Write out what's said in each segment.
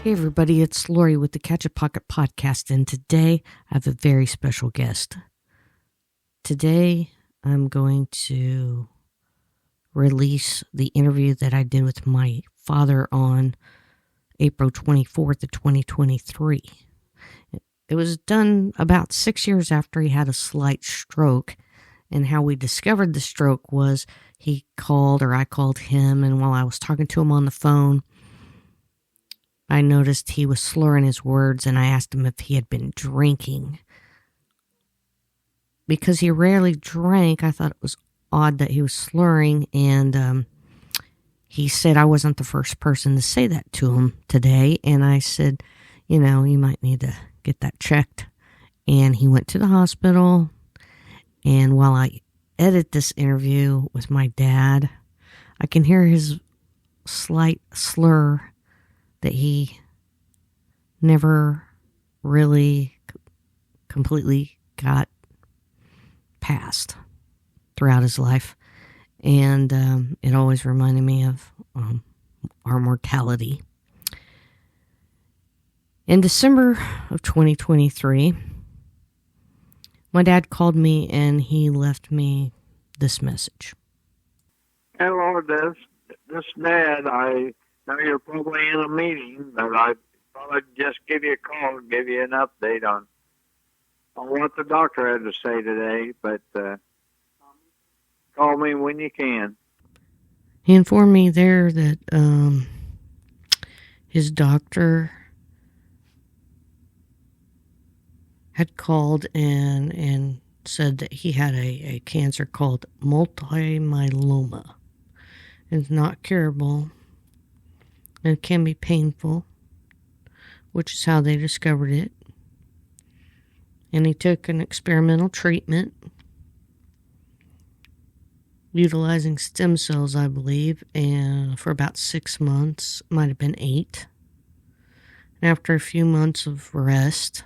Hey everybody, it's Lori with the Catch a Pocket podcast, and today I have a very special guest. Today I'm going to release the interview that I did with my father on April 24th of 2023. It was done about 6 years after he had a slight stroke, and how we discovered the stroke was he called, or I called him, and while I was talking to him on the phone, I noticed he was slurring his words, and I asked him if he had been drinking. Because he rarely drank, I thought it was odd that he was slurring, and he said I wasn't the first person to say that to him today, and I said, you might need to get that checked. And he went to the hospital, and while I edit this interview with my dad, I can hear his slight slur that he never really completely got past throughout his life. And it always reminded me of our mortality. In December of 2023, my dad called me and he left me this message. Hello, this Dad. I know you're probably in a meeting, but I thought I'd just give you a call and give you an update on what the doctor had to say today. But call me when you can. He informed me there that his doctor had called and said that he had a cancer called multimyeloma. It's not curable. And it can be painful, which is how they discovered it. And he took an experimental treatment utilizing stem cells, I believe, and for about 6 months, might have been 8. And after a few months of rest,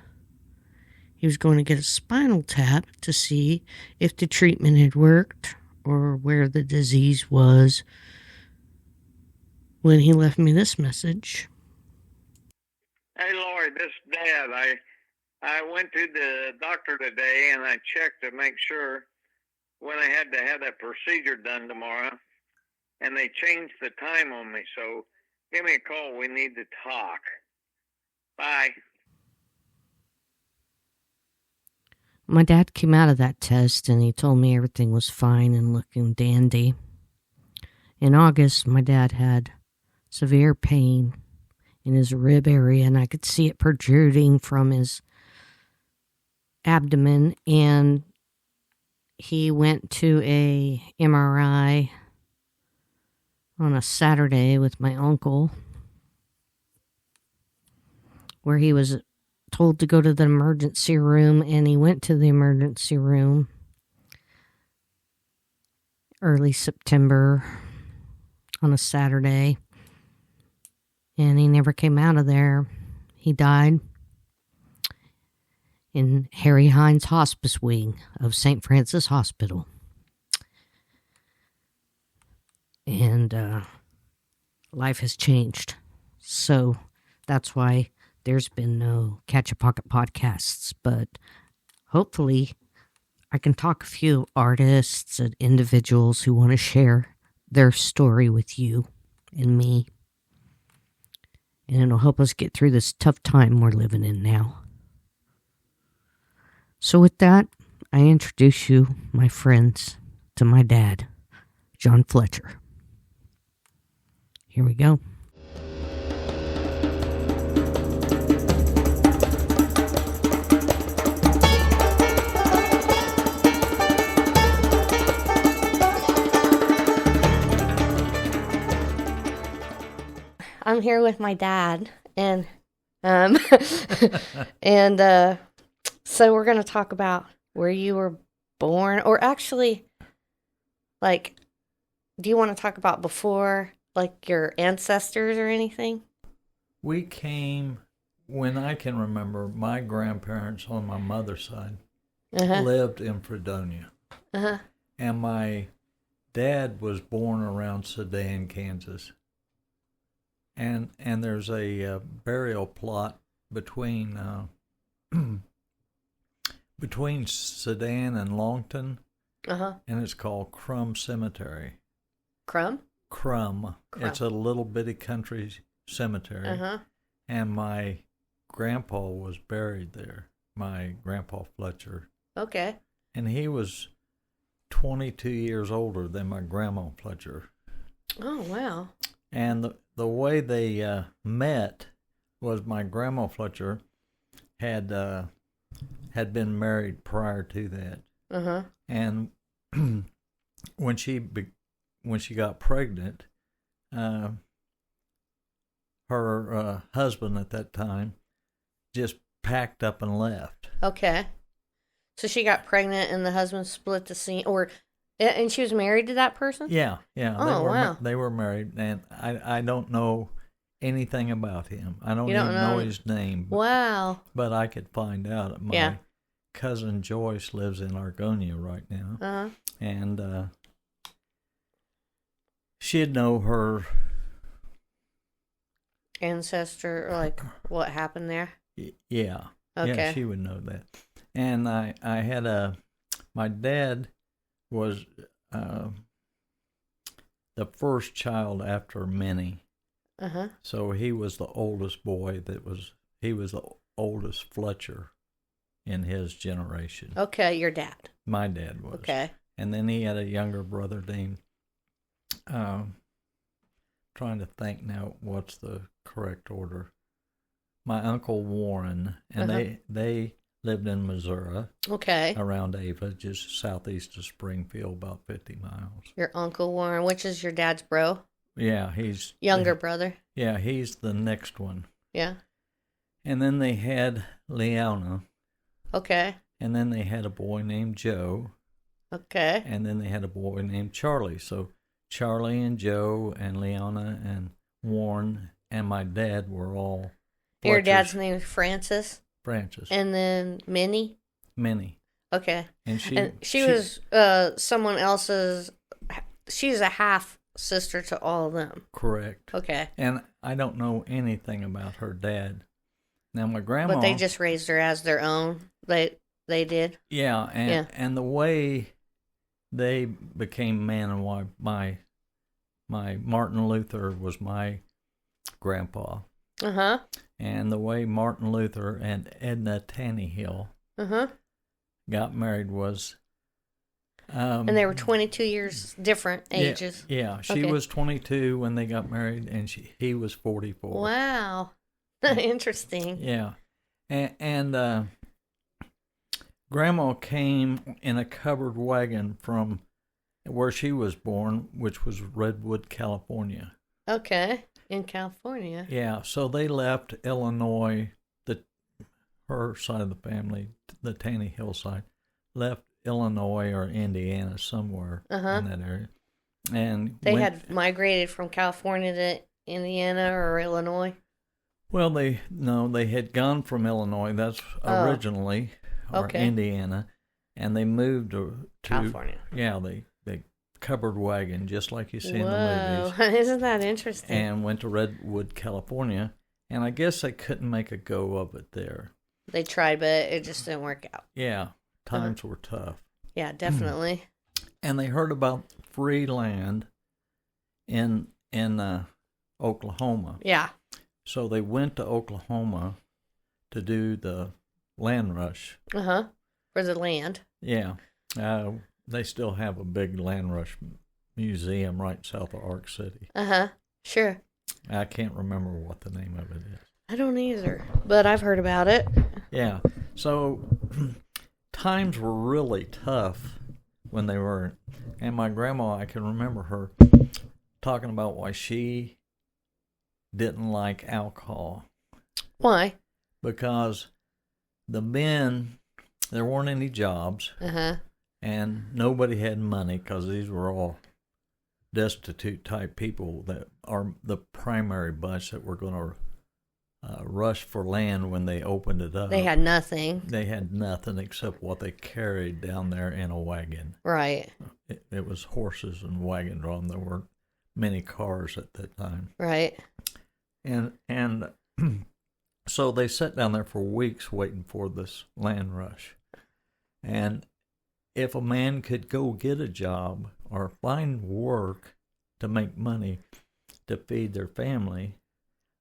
he was going to get a spinal tap to see if the treatment had worked or where the disease was, when he left me this message. Hey, Lori, this is Dad. I went to the doctor today and I checked to make sure when I had to have that procedure done tomorrow, and they changed the time on me. So give me a call. We need to talk. Bye. My dad came out of that test and he told me everything was fine and looking dandy. In August, my dad had severe pain in his rib area, and I could see it protruding from his abdomen, and he went to a MRI on a Saturday with my uncle, where he was told to go to the emergency room, and he went to the emergency room early September on a Saturday. And he never came out of there. He died in Harry Hines Hospice Wing of St. Francis Hospital. And life has changed. So that's why there's been no Catch a Pocket podcasts. But hopefully I can talk a few artists and individuals who want to share their story with you and me. And it'll help us get through this tough time we're living in now. So with that, I introduce you, my friends, to my dad, John Fletcher. Here we go. I'm here with my dad, and and so we're going to talk about where you were born, or actually, like, do you want to talk about before, like, your ancestors or anything? We came, when I can remember, my grandparents on my mother's side lived in Fredonia. And my dad was born around Sedan, Kansas. and there's a burial plot between between Sedan and Longton, and it's called Crum Cemetery. Crum? Crum. It's a little bitty country cemetery, and my grandpa was buried there. My grandpa Fletcher. Okay. And he was 22 years older than my grandma Fletcher. Oh, wow. And the way they met was my grandma Fletcher had been married prior to that. And when she got pregnant, her husband at that time just packed up and left. Okay. So she got pregnant and the husband split the scene, and she was married to that person? Yeah. Oh, wow. They were married, and I don't know anything about him. I don't even know his name. Wow. But I could find out. My cousin Joyce lives in Argonia right now. And she'd know her ancestor, like what happened there? Yeah. Okay. Yeah, she would know that. And I had my dad was the first child after many. So he was the oldest boy he was the oldest Fletcher in his generation. Okay, your dad. My dad was. Okay. And then he had a younger brother named, trying to think now what's the correct order. My Uncle Warren, and they lived in Missouri. Okay. Around Ava, just southeast of Springfield, about 50 miles. Your Uncle Warren, which is your dad's bro? Yeah, he's... Younger brother? Yeah, he's the next one. Yeah. And then they had Leona. Okay. And then they had a boy named Joe. Okay. And then they had a boy named Charlie. So Charlie and Joe and Leona and Warren and my dad were all Fletchers. Your dad's name is Francis? Francis. And then Minnie? Minnie. Okay. And she was someone else's... She's a half sister to all of them. Correct. Okay. And I don't know anything about her dad. Now my grandma... But they just raised her as their own. They did? Yeah, and the way they became man and wife, my Martin Luther was my grandpa. And the way Martin Luther and Edna Tannehill got married was... and they were 22 years different ages. Yeah. She was 22 when they got married, and he was 44. Wow. Interesting. Yeah. And Grandma came in a covered wagon from where she was born, which was Redwood, California. Okay. In California. Yeah. So they left Illinois, her side of the family, the Tannehill side, left Illinois or Indiana somewhere in that area. And they had migrated from California to Indiana or Illinois? Well, they had gone from Illinois, that's originally, or Indiana, and they moved to California. Yeah, they covered wagon, just like you see in the movies. Isn't that interesting? And went to Redwood, California, and I guess they couldn't make a go of it there. They tried, but it just didn't work out. Yeah, times were tough. Yeah, definitely. And they heard about free land in Oklahoma. Yeah. So they went to Oklahoma to do the land rush. For the land. Yeah. They still have a big land rush museum right south of Ark City. Sure. I can't remember what the name of it is. I don't either, but I've heard about it. Yeah. So times were really tough when they were, and my grandma, I can remember her talking about why she didn't like alcohol. Why? Because the men, there weren't any jobs, and nobody had money because these were all destitute type people that are the primary bunch that were going to rush for land when they opened it up. They had nothing. They had nothing except what they carried down there in a wagon. Right. It was horses and wagon drawn. There weren't many cars at that time. Right. And so they sat down there for weeks waiting for this land rush. And if a man could go get a job or find work to make money to feed their family,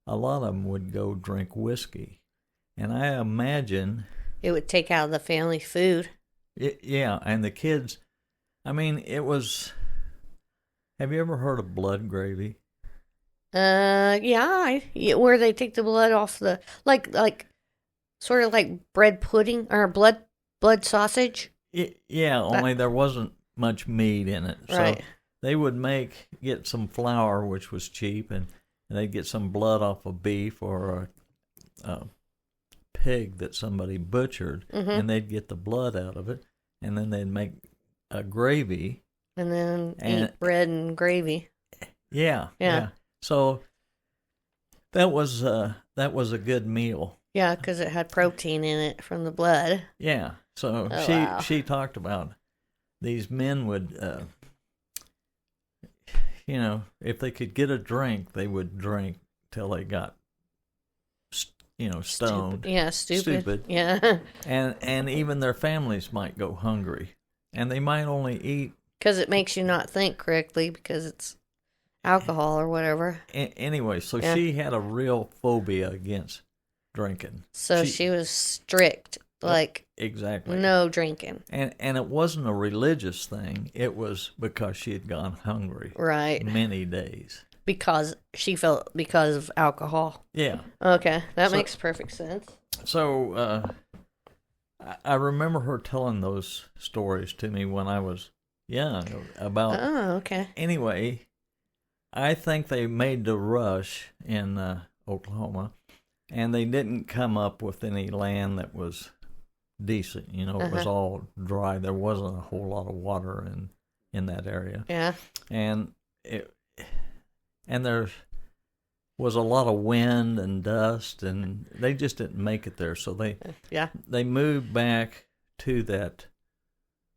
a lot of them would go drink whiskey. And I imagine it would take out of the family food. Yeah, and the kids, I mean, it was, have you ever heard of blood gravy? Yeah, where they take the blood off the, like, sort of like bread pudding, or blood sausage? Yeah, only there wasn't much meat in it. Right. So they would get some flour, which was cheap, and they'd get some blood off of beef or a pig that somebody butchered, and they'd get the blood out of it, and then they'd make a gravy. And then eat bread and gravy. Yeah. So that was a good meal. Yeah, because it had protein in it from the blood. Yeah. So she talked about these men would, if they could get a drink, they would drink till they got, stoned. Stupid. Yeah. And even their families might go hungry, and they might only eat because it makes you not think correctly because it's alcohol or whatever. Anyway, so she had a real phobia against drinking. So she was strict, like exactly no drinking. And it wasn't a religious thing. It was because she had gone hungry, right, many days. Because of alcohol. Yeah. Okay, that makes perfect sense. So I remember her telling those stories to me when I was young about. Oh, okay. Anyway, I think they made the rush in Oklahoma, and they didn't come up with any land that was decent. It was all dry. There wasn't a whole lot of water in that area. Yeah. And there was a lot of wind and dust, and they just didn't make it there. So they moved back to that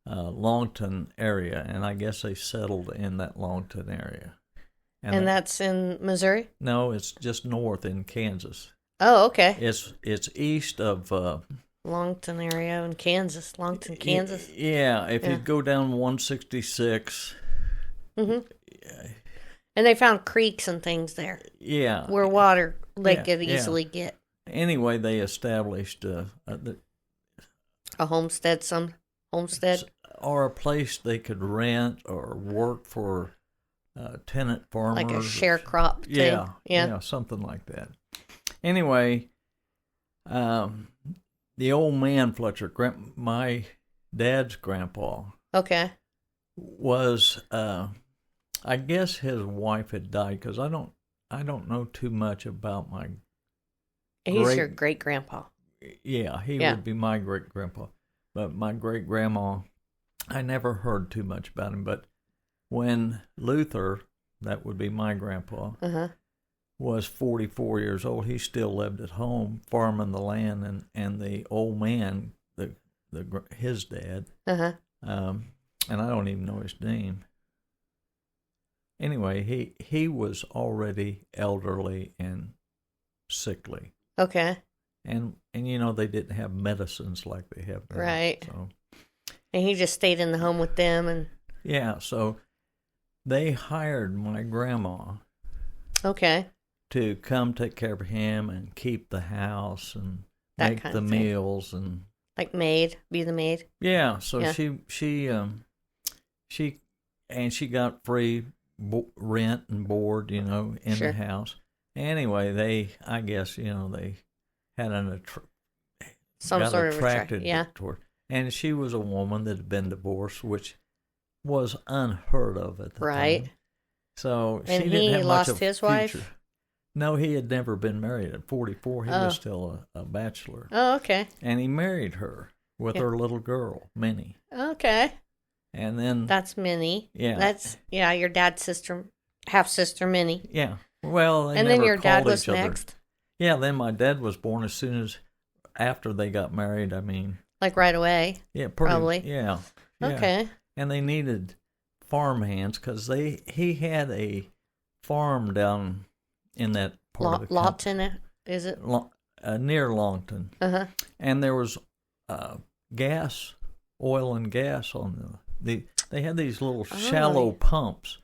Longton area, and I guess they settled in that Longton area. And that's in Missouri? No, it's just north in Kansas. Oh, okay. It's east of Longton area in Kansas. Longton, Kansas. Yeah, if you go down 166. Mm-hmm. And they found creeks and things there. Yeah. Where water they could easily get. Anyway, they established a homestead, or a place they could rent or work for tenant farmers. Like a sharecrop thing. Yeah, something like that. Anyway, the old man, Fletcher, my dad's grandpa, was, I guess his wife had died, because I don't know too much about my. He's your great grandpa. Yeah, he would be my great grandpa, but my great grandma, I never heard too much about him. But when Luther, that would be my grandpa, was 44 years old, he still lived at home farming the land, and the old man, his dad, and I don't even know his name. Anyway, he was already elderly and sickly. Okay. And they didn't have medicines like they have now. Right. So. And he just stayed in the home with them and. Yeah, so they hired my grandma. Okay. To come take care of him and keep the house and make the meals and. Like be the maid. Yeah, so she got free rent and board, in the house. Anyway, I guess, they had some sort of attracted to her. And she was a woman that had been divorced, which was unheard of at the time. So and she didn't have much of lost his future. Wife? No, he had never been married. At 44, he was still a bachelor. Oh, okay. And he married her with her little girl, Minnie. Okay. And then... That's Minnie. Yeah. That's, your dad's half-sister, Minnie. Yeah. Well, they and never then your dad was called each next? Other. Yeah, then my dad was born as soon as after they got married, I mean. Like right away? Yeah, probably. Yeah. Okay. And they needed farm hands because he had a farm down in that part of the country. Lawton, is it? Near Longton. Uh-huh. And there was oil and gas on they had these little shallow pumps.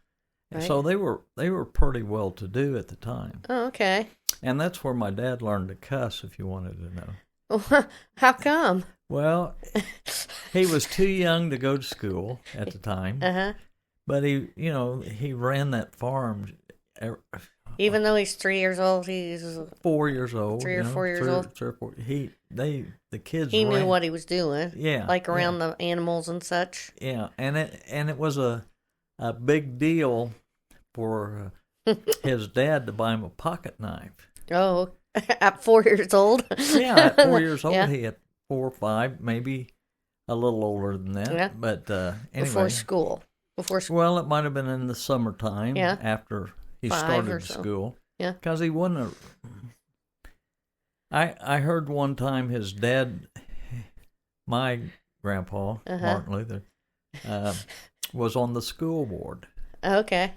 Right. So they were pretty well to do at the time. Oh, okay. And that's where my dad learned to cuss, if you wanted to know. How come? Well, he was too young to go to school at the time. Uh-huh. But he ran that farm. Even though he's 3 years old, he's 4 years old. 3 or 4 years old. 3 or 4. The kids. He knew what he was doing. Yeah. Like around the animals and such. Yeah, and it was a big deal for his dad to buy him a pocket knife. Oh, at 4 years old? Yeah, at 4 years old. Yeah. He had 4 or 5, maybe a little older than that. Yeah. But anyway. Before school. Well, it might have been in the summertime. Yeah. After he started school. Yeah. Because he wouldn't have. I heard one time his dad, my grandpa, Martin Luther, was on the school board. Okay.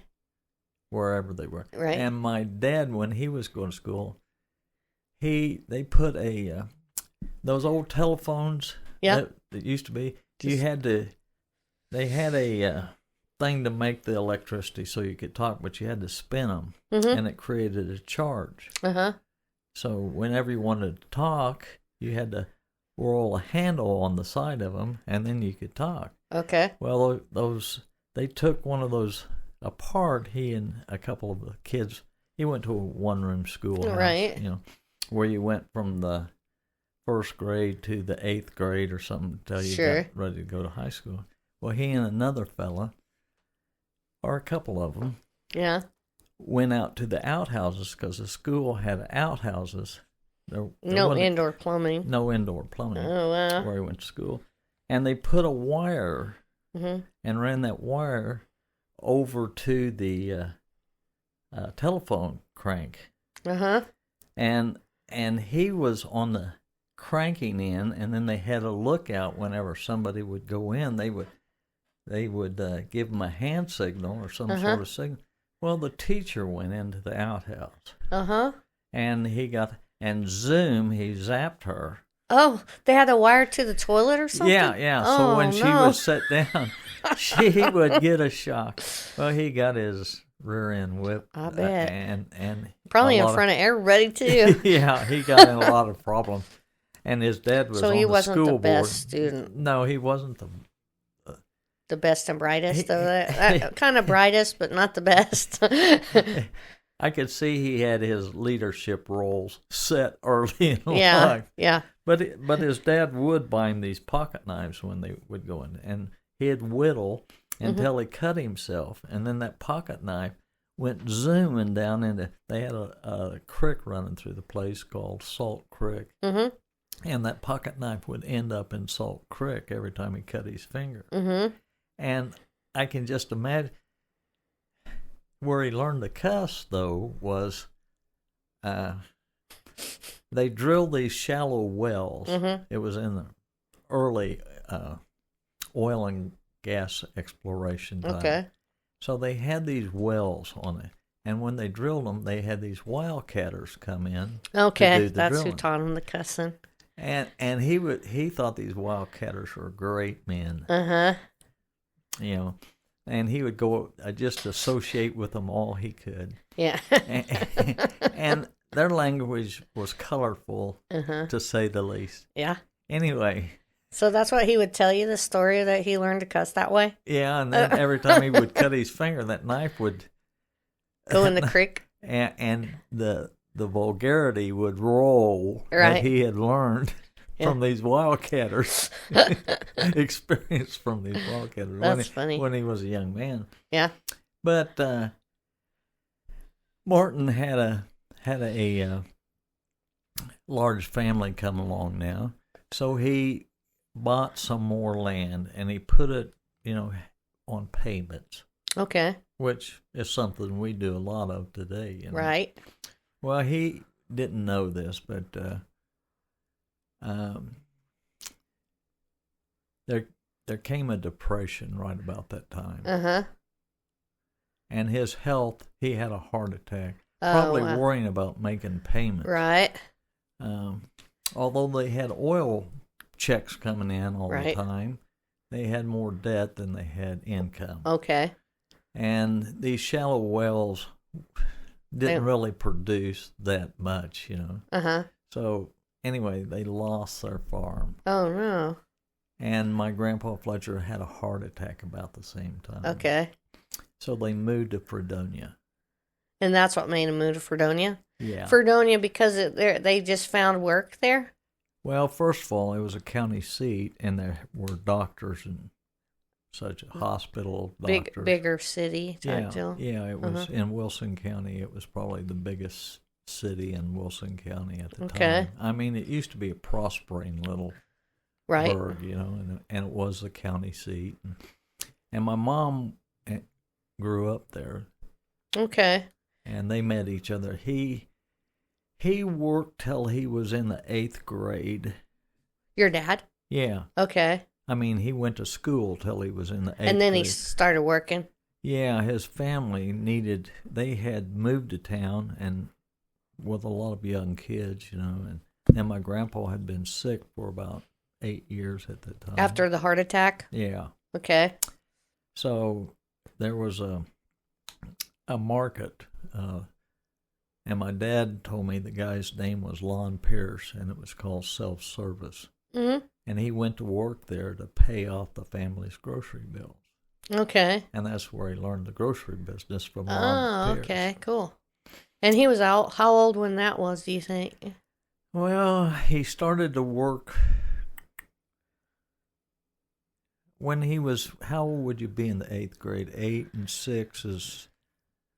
Wherever they were. Right. And my dad, when he was going to school, they put those old telephones that used to be, they had a thing to make the electricity so you could talk, but you had to spin them, and it created a charge. Uh-huh. So whenever you wanted to talk, you had to roll a handle on the side of them, and then you could talk. Okay. Well, they took one of those apart. He and a couple of the kids. He went to a one-room school, right? Where you went from the first grade to the 8th grade or something until you got ready to go to high school. Well, he and another fella, or a couple of them, went out to the outhouses because the school had outhouses. No indoor plumbing. No indoor plumbing. Oh, wow. Where he went to school. And they put a wire and ran that wire over to the telephone crank. Uh-huh. And he was on the cranking end, and then they had a lookout whenever somebody would go in. They would give him a hand signal or some sort of signal. Well, the teacher went into the outhouse. Uh-huh. And he zapped her. Oh, they had a wire to the toilet or something? Yeah. Oh, so when she would sit down, she would get a shock. Well, he got his rear end whipped. I bet. And probably in front of everybody, too. Yeah, he got in a lot of problems. And his dad was on the school board. So he wasn't the best student. No, he wasn't the best and brightest of that. Kind of brightest, but not the best. I could see he had his leadership roles set early in life. Yeah. But his dad would buy him these pocket knives when they would go in, and he'd whittle until he cut himself, and then that pocket knife went zooming down into. They had a creek running through the place called Salt Creek, and that pocket knife would end up in Salt Creek every time he cut his finger. And I can just imagine where he learned to cuss, though, was they drilled these shallow wells. It was in the early oil and gas exploration time. Okay. So they had these wells on it. And when they drilled them, they had these wildcatters come in. Okay, to do the that's drilling. who taught him the cussing. And he thought these wildcatters were great men. And he would go just associate with them all he could. Yeah. and their language was colorful, to say the least. Yeah. Anyway. So that's what he would tell you, the story that he learned to cuss that way? Yeah, and then every time he would cut his finger, that knife would go in the creek. And the vulgarity would roll that he had learned from these wildcatters. Experience from these wildcatters. That's funny. When he was a young man. Yeah. But Martin had a large family come along now, so he bought some more land and he put it, on payments. Okay. Which is something we do a lot of today. Right. Well, he didn't know this, but there came a depression right about that time. And his health, he had a heart attack. probably worrying about making payments. Right. Although they had oil checks coming in all the time, they had more debt than they had income. Okay. And these shallow wells didn't really produce that much, Uh-huh. So anyway, they lost their farm. Oh, no. And my grandpa Fletcher had a heart attack about the same time. Okay. So they moved to Fredonia. And that's what made him move to Fredonia? Yeah. Fredonia because they just found work there? Well, first of all, it was a county seat, and there were doctors and such a hospital doctors. Bigger city type deal? Yeah, it was in Wilson County. It was probably the biggest city in Wilson County at the time. I mean, it used to be a prospering little burg, and it was the county seat. And my mom grew up there. Okay. And they met each other. He worked till he was in the 8th grade. Your dad? Yeah. Okay. I mean, he went to school till he was in the 8th grade. And then he started working? Yeah, his family they had moved to town and with a lot of young kids, and my grandpa had been sick for about 8 years at the time. After the heart attack? Yeah. Okay. So there was a market, and my dad told me the guy's name was Lon Pierce, and it was called Self-Service. Mm-hmm. And he went to work there to pay off the family's grocery bills. Okay. And that's where he learned the grocery business from Lon Pierce. Okay, cool. And he was out. How old when that was, do you think? Well, he started to work when he was, how old would you be in the 8th grade? 8 and 6 is...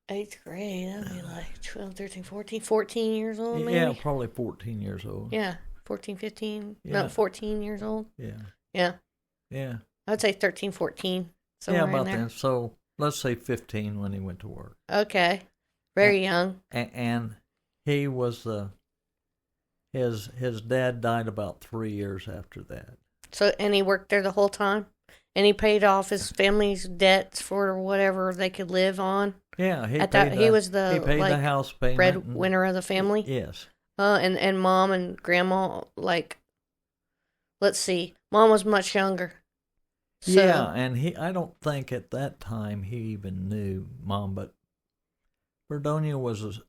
8th grade, that would be like 12, 13, 14 years old, maybe? Yeah, probably 14 years old. Yeah, 14, 15, yeah. no, 14 years old. Yeah. Yeah. Yeah. I'd say 13, 14, somewhere in there. Yeah, about that. So let's say 15 when he went to work. Okay. Very young. And he was, his dad died about 3 years after that. So, and he worked there the whole time? And he paid off his family's debts for whatever they could live on? Yeah, he was the the house payment, breadwinner of the family. Yes. And mom and grandma, let's see, mom was much younger. So, yeah, and I don't think at that time he even knew mom, but Fredonia was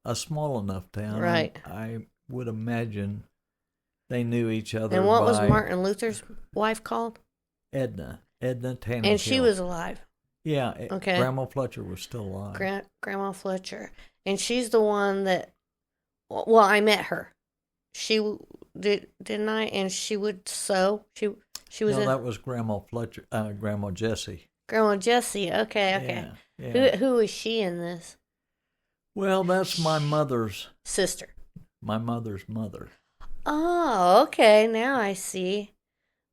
a small enough town. Right. I would imagine they knew each other. And what was Martin Luther's wife called? Edna Tannehill. And she was alive. Yeah. Okay. Grandma Fletcher was still alive. Grandma Fletcher. And she's the one that, well, I met her. She didn't I? And she would sew. She was. No, that was Grandma Fletcher. Grandma Jessie. Grandma Jessie. Okay. Yeah. Who is she in this? Well, that's my mother's sister. My mother's mother. Oh, okay. Now I see.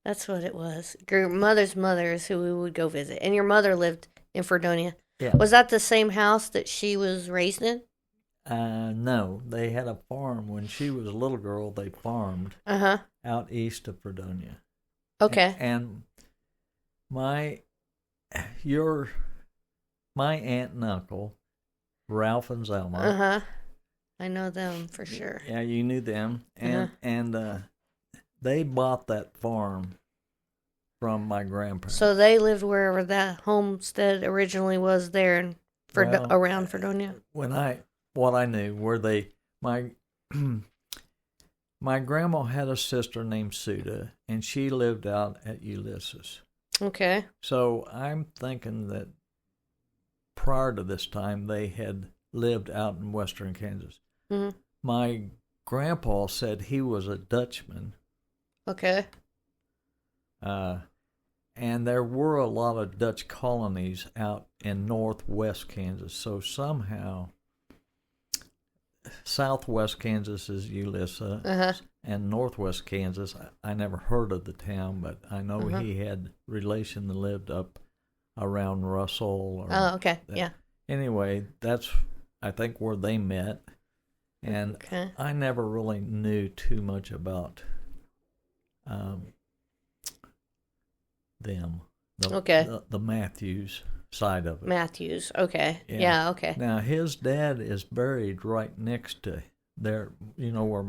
That's what it was. Your mother's mother is who we would go visit. And your mother lived in Fredonia. Yeah. Was that the same house that she was raised in? No. They had a farm. When she was a little girl, they farmed out east of Fredonia. Okay. And my aunt and uncle, Ralph and Zelma. I know them for sure. Yeah, you knew them. And they bought that farm from my grandparents. So they lived wherever that homestead originally was there in around Fredonia? What I knew were my grandma had a sister named Suda, and she lived out at Ulysses. Okay. So I'm thinking that prior to this time, they had lived out in western Kansas. Mm-hmm. My grandpa said he was a Dutchman. Okay. And there were a lot of Dutch colonies out in northwest Kansas. So somehow, southwest Kansas is Ulysses, and northwest Kansas, I never heard of the town, but I know he had relation that lived up around Russell. Okay, yeah. Anyway, that's, I think, where they met. And I never really knew too much about them. The Matthews side of it. Matthews, okay. Yeah, okay. Now, his dad is buried right next to there, where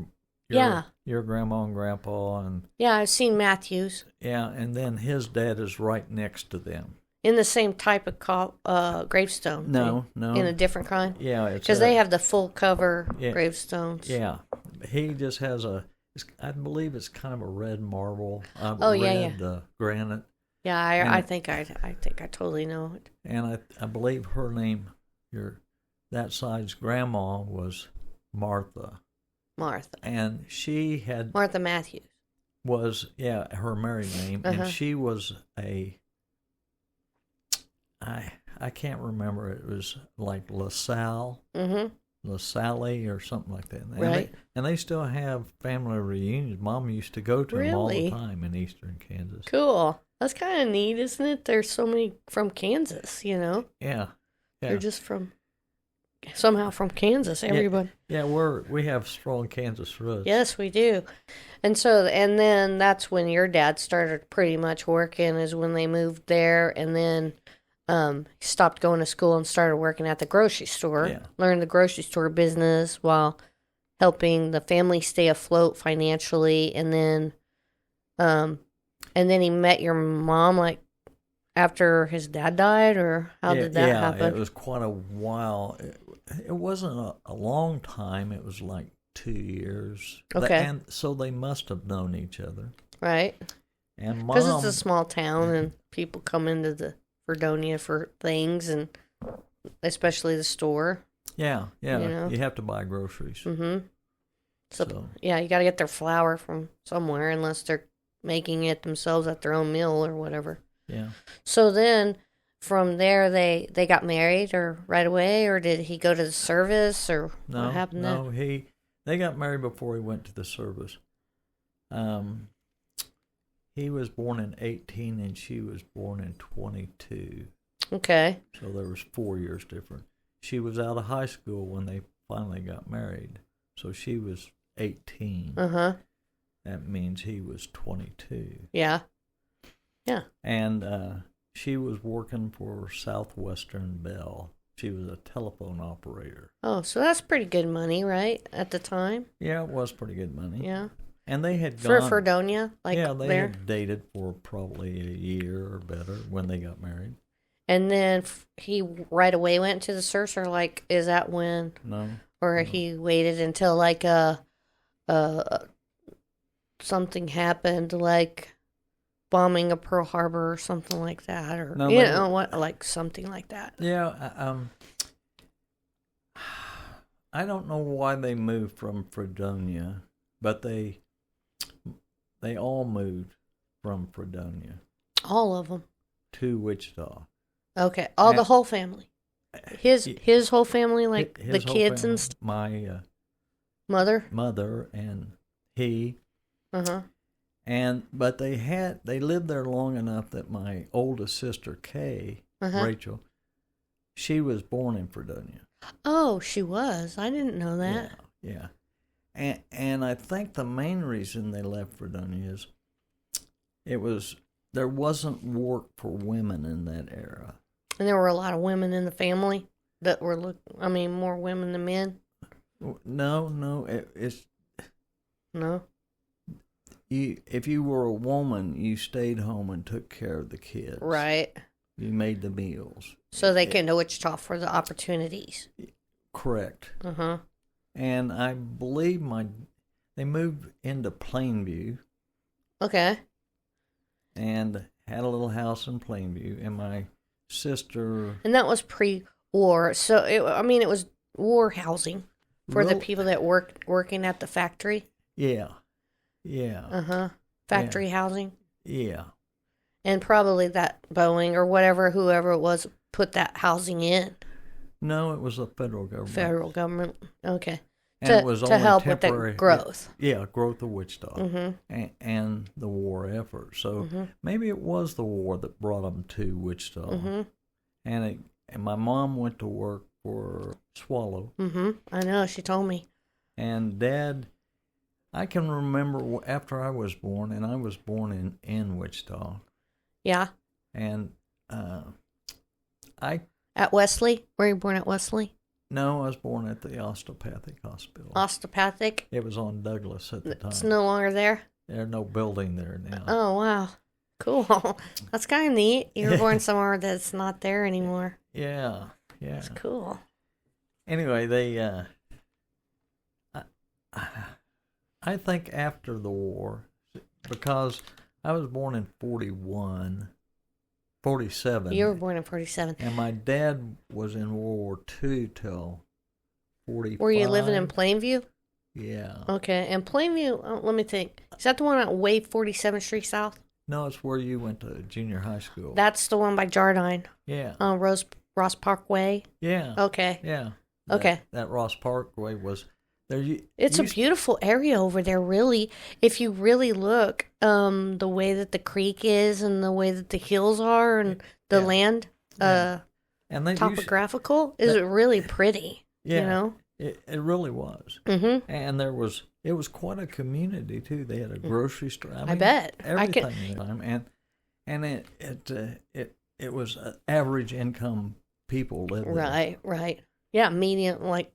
your grandma and grandpa and... Yeah, I've seen Matthews. Yeah, and then his dad is right next to them. In the same type of gravestone? No. In a different kind? Yeah. Because they have the full cover gravestones. Yeah. He just has I believe it's kind of a red marble. Granite. Yeah, I think I totally know it. And I believe her name, that side's grandma, was Martha. And she had... Martha Matthews. Was, her married name. And she was I can't remember. It was like LaSalle. LaSalle or something like that. Right. And they still have family reunions. Mom used to go to them all the time in eastern Kansas. Cool. That's kind of neat, isn't it? There's so many from Kansas, Yeah. They're just somehow from Kansas, everybody. Yeah, we have strong Kansas roots. Yes, we do. And then that's when your dad started pretty much working, is when they moved there, and then he stopped going to school and started working at the grocery store. Yeah. Learned the grocery store business while helping the family stay afloat financially, and then he met your mom like after his dad died, or how did that happen? Yeah, it was quite a while. It wasn't a long time. It was like 2 years. Okay. And so they must have known each other. Right. And Mom... Because it's a small town and people come into the Fredonia for things, and especially the store. Yeah. You have to buy groceries. Mm-hmm. So yeah, you got to get their flour from somewhere, unless they're making it themselves at their own mill or whatever. Yeah. So then, from there, they got married, or right away, or did he go to the service, or what happened there? No, they got married before he went to the service. He was born in 18 and she was born in 22. Okay. So there was 4 years different. She was out of high school when they finally got married. So she was 18. Uh-huh. That means he was 22. Yeah. Yeah. And she was working for Southwestern Bell. She was a telephone operator. Oh, so that's pretty good money, right, at the time? Yeah, it was pretty good money. Yeah. And they had gone... For Fredonia? They had dated for probably a year or better when they got married. And then he right away went to the service, or like, is that when? No. Or he waited until like something happened, like bombing of Pearl Harbor or something like that, or like something like that. Yeah. I don't know why they moved from Fredonia, but they all moved from Fredonia. All of them. To Wichita. Okay, the whole family. His whole family, like the kids family, and stuff. My mother and he. Uh-huh. But they lived there long enough that my oldest sister Kay, Rachel, she was born in Fredonia. Oh, she was. I didn't know that. Yeah. And I think the main reason they left Fredonia is there wasn't work for women in that era. And there were a lot of women in the family that were, more women than men? No, it's... No? If you were a woman, you stayed home and took care of the kids. Right. You made the meals. So they came to Wichita for the opportunities. Correct. Uh-huh. And I believe they moved into Plainview. Okay. And had a little house in Plainview. And my sister... And that was pre-war. So, it was war housing for the people that working at the factory? Yeah. Uh-huh. Factory housing? Yeah. And probably that Boeing or whoever it was, put that housing in. No, it was the federal government. Federal government, okay. And it was to help temporary, with the growth. Yeah, growth of Wichita. Mm-hmm. And the war effort. So maybe it was the war that brought them to Wichita. Mm-hmm. And my mom went to work for Swallow. Mm-hmm. I know, she told me. And Dad, I can remember after I was born, and I was born in Wichita. Yeah. And I... At Wesley? Were you born at Wesley? No, I was born at the Osteopathic Hospital. Osteopathic? It was on Douglas at the time. It's no longer there? There's no building there now. Oh, wow. Cool. That's kind of neat. You were born somewhere that's not there anymore. Yeah. That's cool. Anyway, they... I think after the war, because I was born in 47. You were born in 47. And my dad was in World War II till 45. Were you living in Plainview? Yeah. Okay. And Plainview, let me think. Is that the one at Way 47th Street South? No, it's where you went to junior high school. That's the one by Jardine. Yeah. Ross Parkway? Yeah. Okay. Yeah. Okay. That Ross Parkway was... It's a beautiful area over there, really. If you really look, the way that the creek is and the way that the hills are and the land, and topographical, is really pretty. Yeah, you know? It really was. Mm-hmm. And it was quite a community, too. They had a grocery store. I bet. Everything in time. And it was average income people lived there. Right. Yeah, medium, like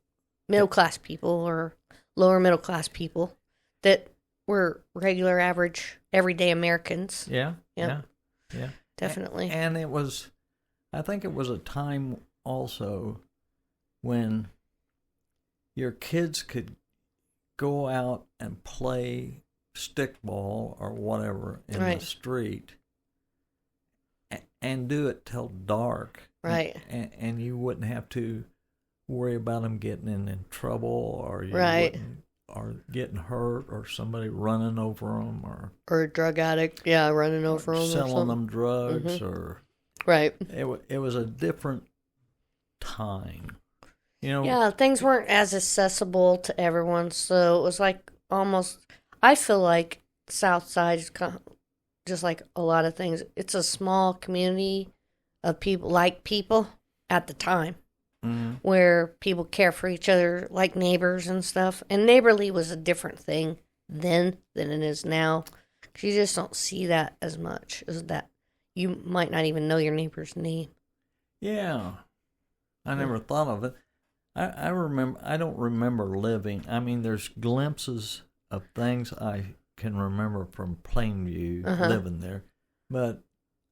middle-class people or lower middle-class people that were regular, average, everyday Americans. Yeah. Definitely. And I think it was a time also when your kids could go out and play stickball or whatever in the street and do it till dark. Right. And you wouldn't have to worry about them getting in trouble or or getting hurt or somebody running over them or a drug addict running over them selling them drugs or it was a different time, you know. Yeah, things weren't as accessible to everyone, so it was like almost, I feel like South Side is kind of just like a lot of things, it's a small community of people at the time. Mm-hmm. Where people care for each other like neighbors and stuff. And neighborly was a different thing then than it is now. 'Cause you just don't see that as much as that. You might not even know your neighbor's name. Yeah. I never thought of it. I don't remember living. I mean, there's glimpses of things I can remember from Plainview living there. But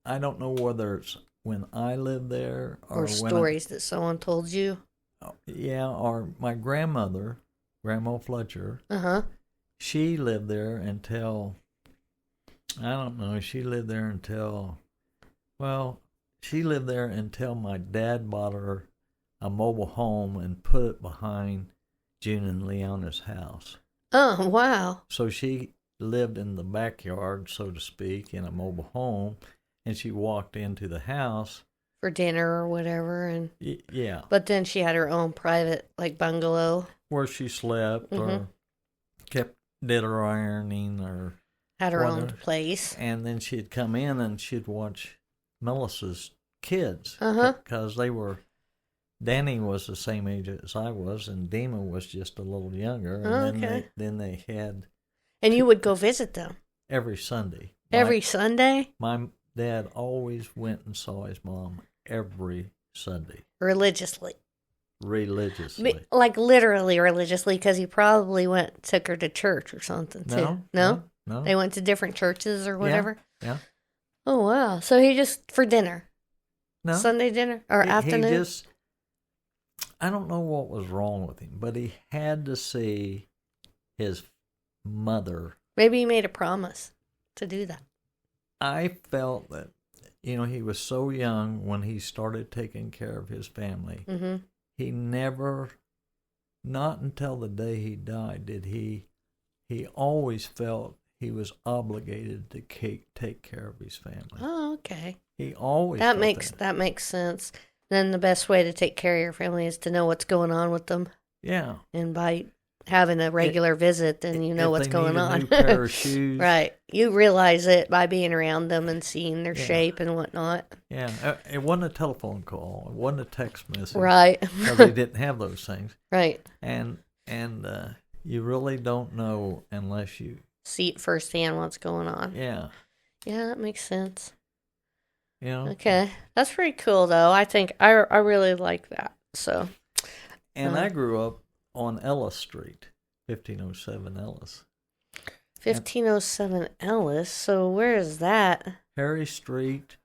I don't know whether it's when I lived there or stories that someone told you. Yeah, or my grandmother, Grandma Fletcher. She lived there until she lived there until my dad bought her a mobile home and put it behind June and Leona's house. Oh, wow. So she lived in the backyard, so to speak, in a mobile home. And she walked into the house for dinner or whatever, and yeah. But then she had her own private bungalow where she slept or did her ironing or had her own place. And then she'd come in and she'd watch Melissa's kids because Danny was the same age as I was, and Dima was just a little younger. And then they had. And you would go visit them every Sunday. Every Sunday. My Dad always went and saw his mom every Sunday. Religiously. Like literally religiously, because he probably took her to church or something too. No? They went to different churches or whatever? Yeah. Oh, wow. So he just, for dinner? No. Sunday dinner? Or afternoon? I don't know what was wrong with him, but he had to see his mother. Maybe he made a promise to do that. I felt that, he was so young when he started taking care of his family. Mm-hmm. He never, not until the day he died, did he always felt he was obligated to take care of his family. Oh, okay. He always that makes sense. Then the best way to take care of your family is to know what's going on with them. Yeah. And by having a regular visit, then you know what's going on. New pair of shoes. Right. You realize it by being around them and seeing their shape and whatnot. Yeah. It wasn't a telephone call. It wasn't a text message. Right. Because they didn't have those things. Right. And you really don't know unless you see it firsthand what's going on. Yeah. Yeah, that makes sense. You know? Okay. That's pretty cool, though. I think I really like that. So. And I grew up on Ellis Street, 1507 Ellis. 1507 Ellis. So where is that? Harry Street,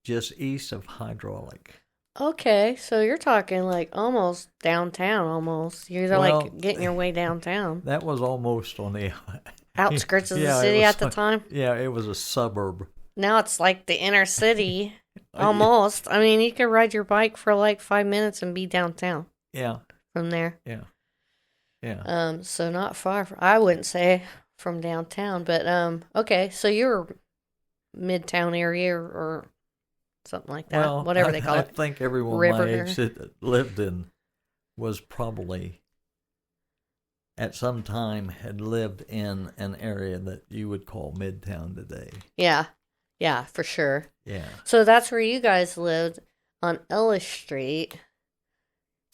just east of Hydraulic. Okay, so you're talking like almost downtown, almost. You're like getting your way downtown. That was almost on the outskirts of the city at the time? Yeah, it was a suburb. Now it's like the inner city, almost. I mean, you could ride your bike for like 5 minutes and be downtown. Yeah. From there. Yeah. Yeah. So not far, I wouldn't say from downtown, but okay, so you're midtown area or something like that, well, whatever they call it. I think everyone my age that lived in was probably at some time had lived in an area that you would call Midtown today. Yeah, for sure. Yeah. So that's where you guys lived on Ellis Street,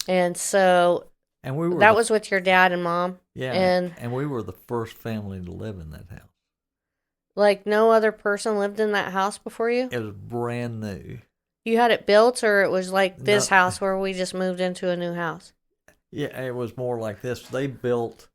and so that was with your dad and mom. Yeah, and we were the first family to live in that house. Like no other person lived in that house before you? It was brand new. You had it built, or it was like this house where we just moved into a new house? Yeah, it was more like this. They built,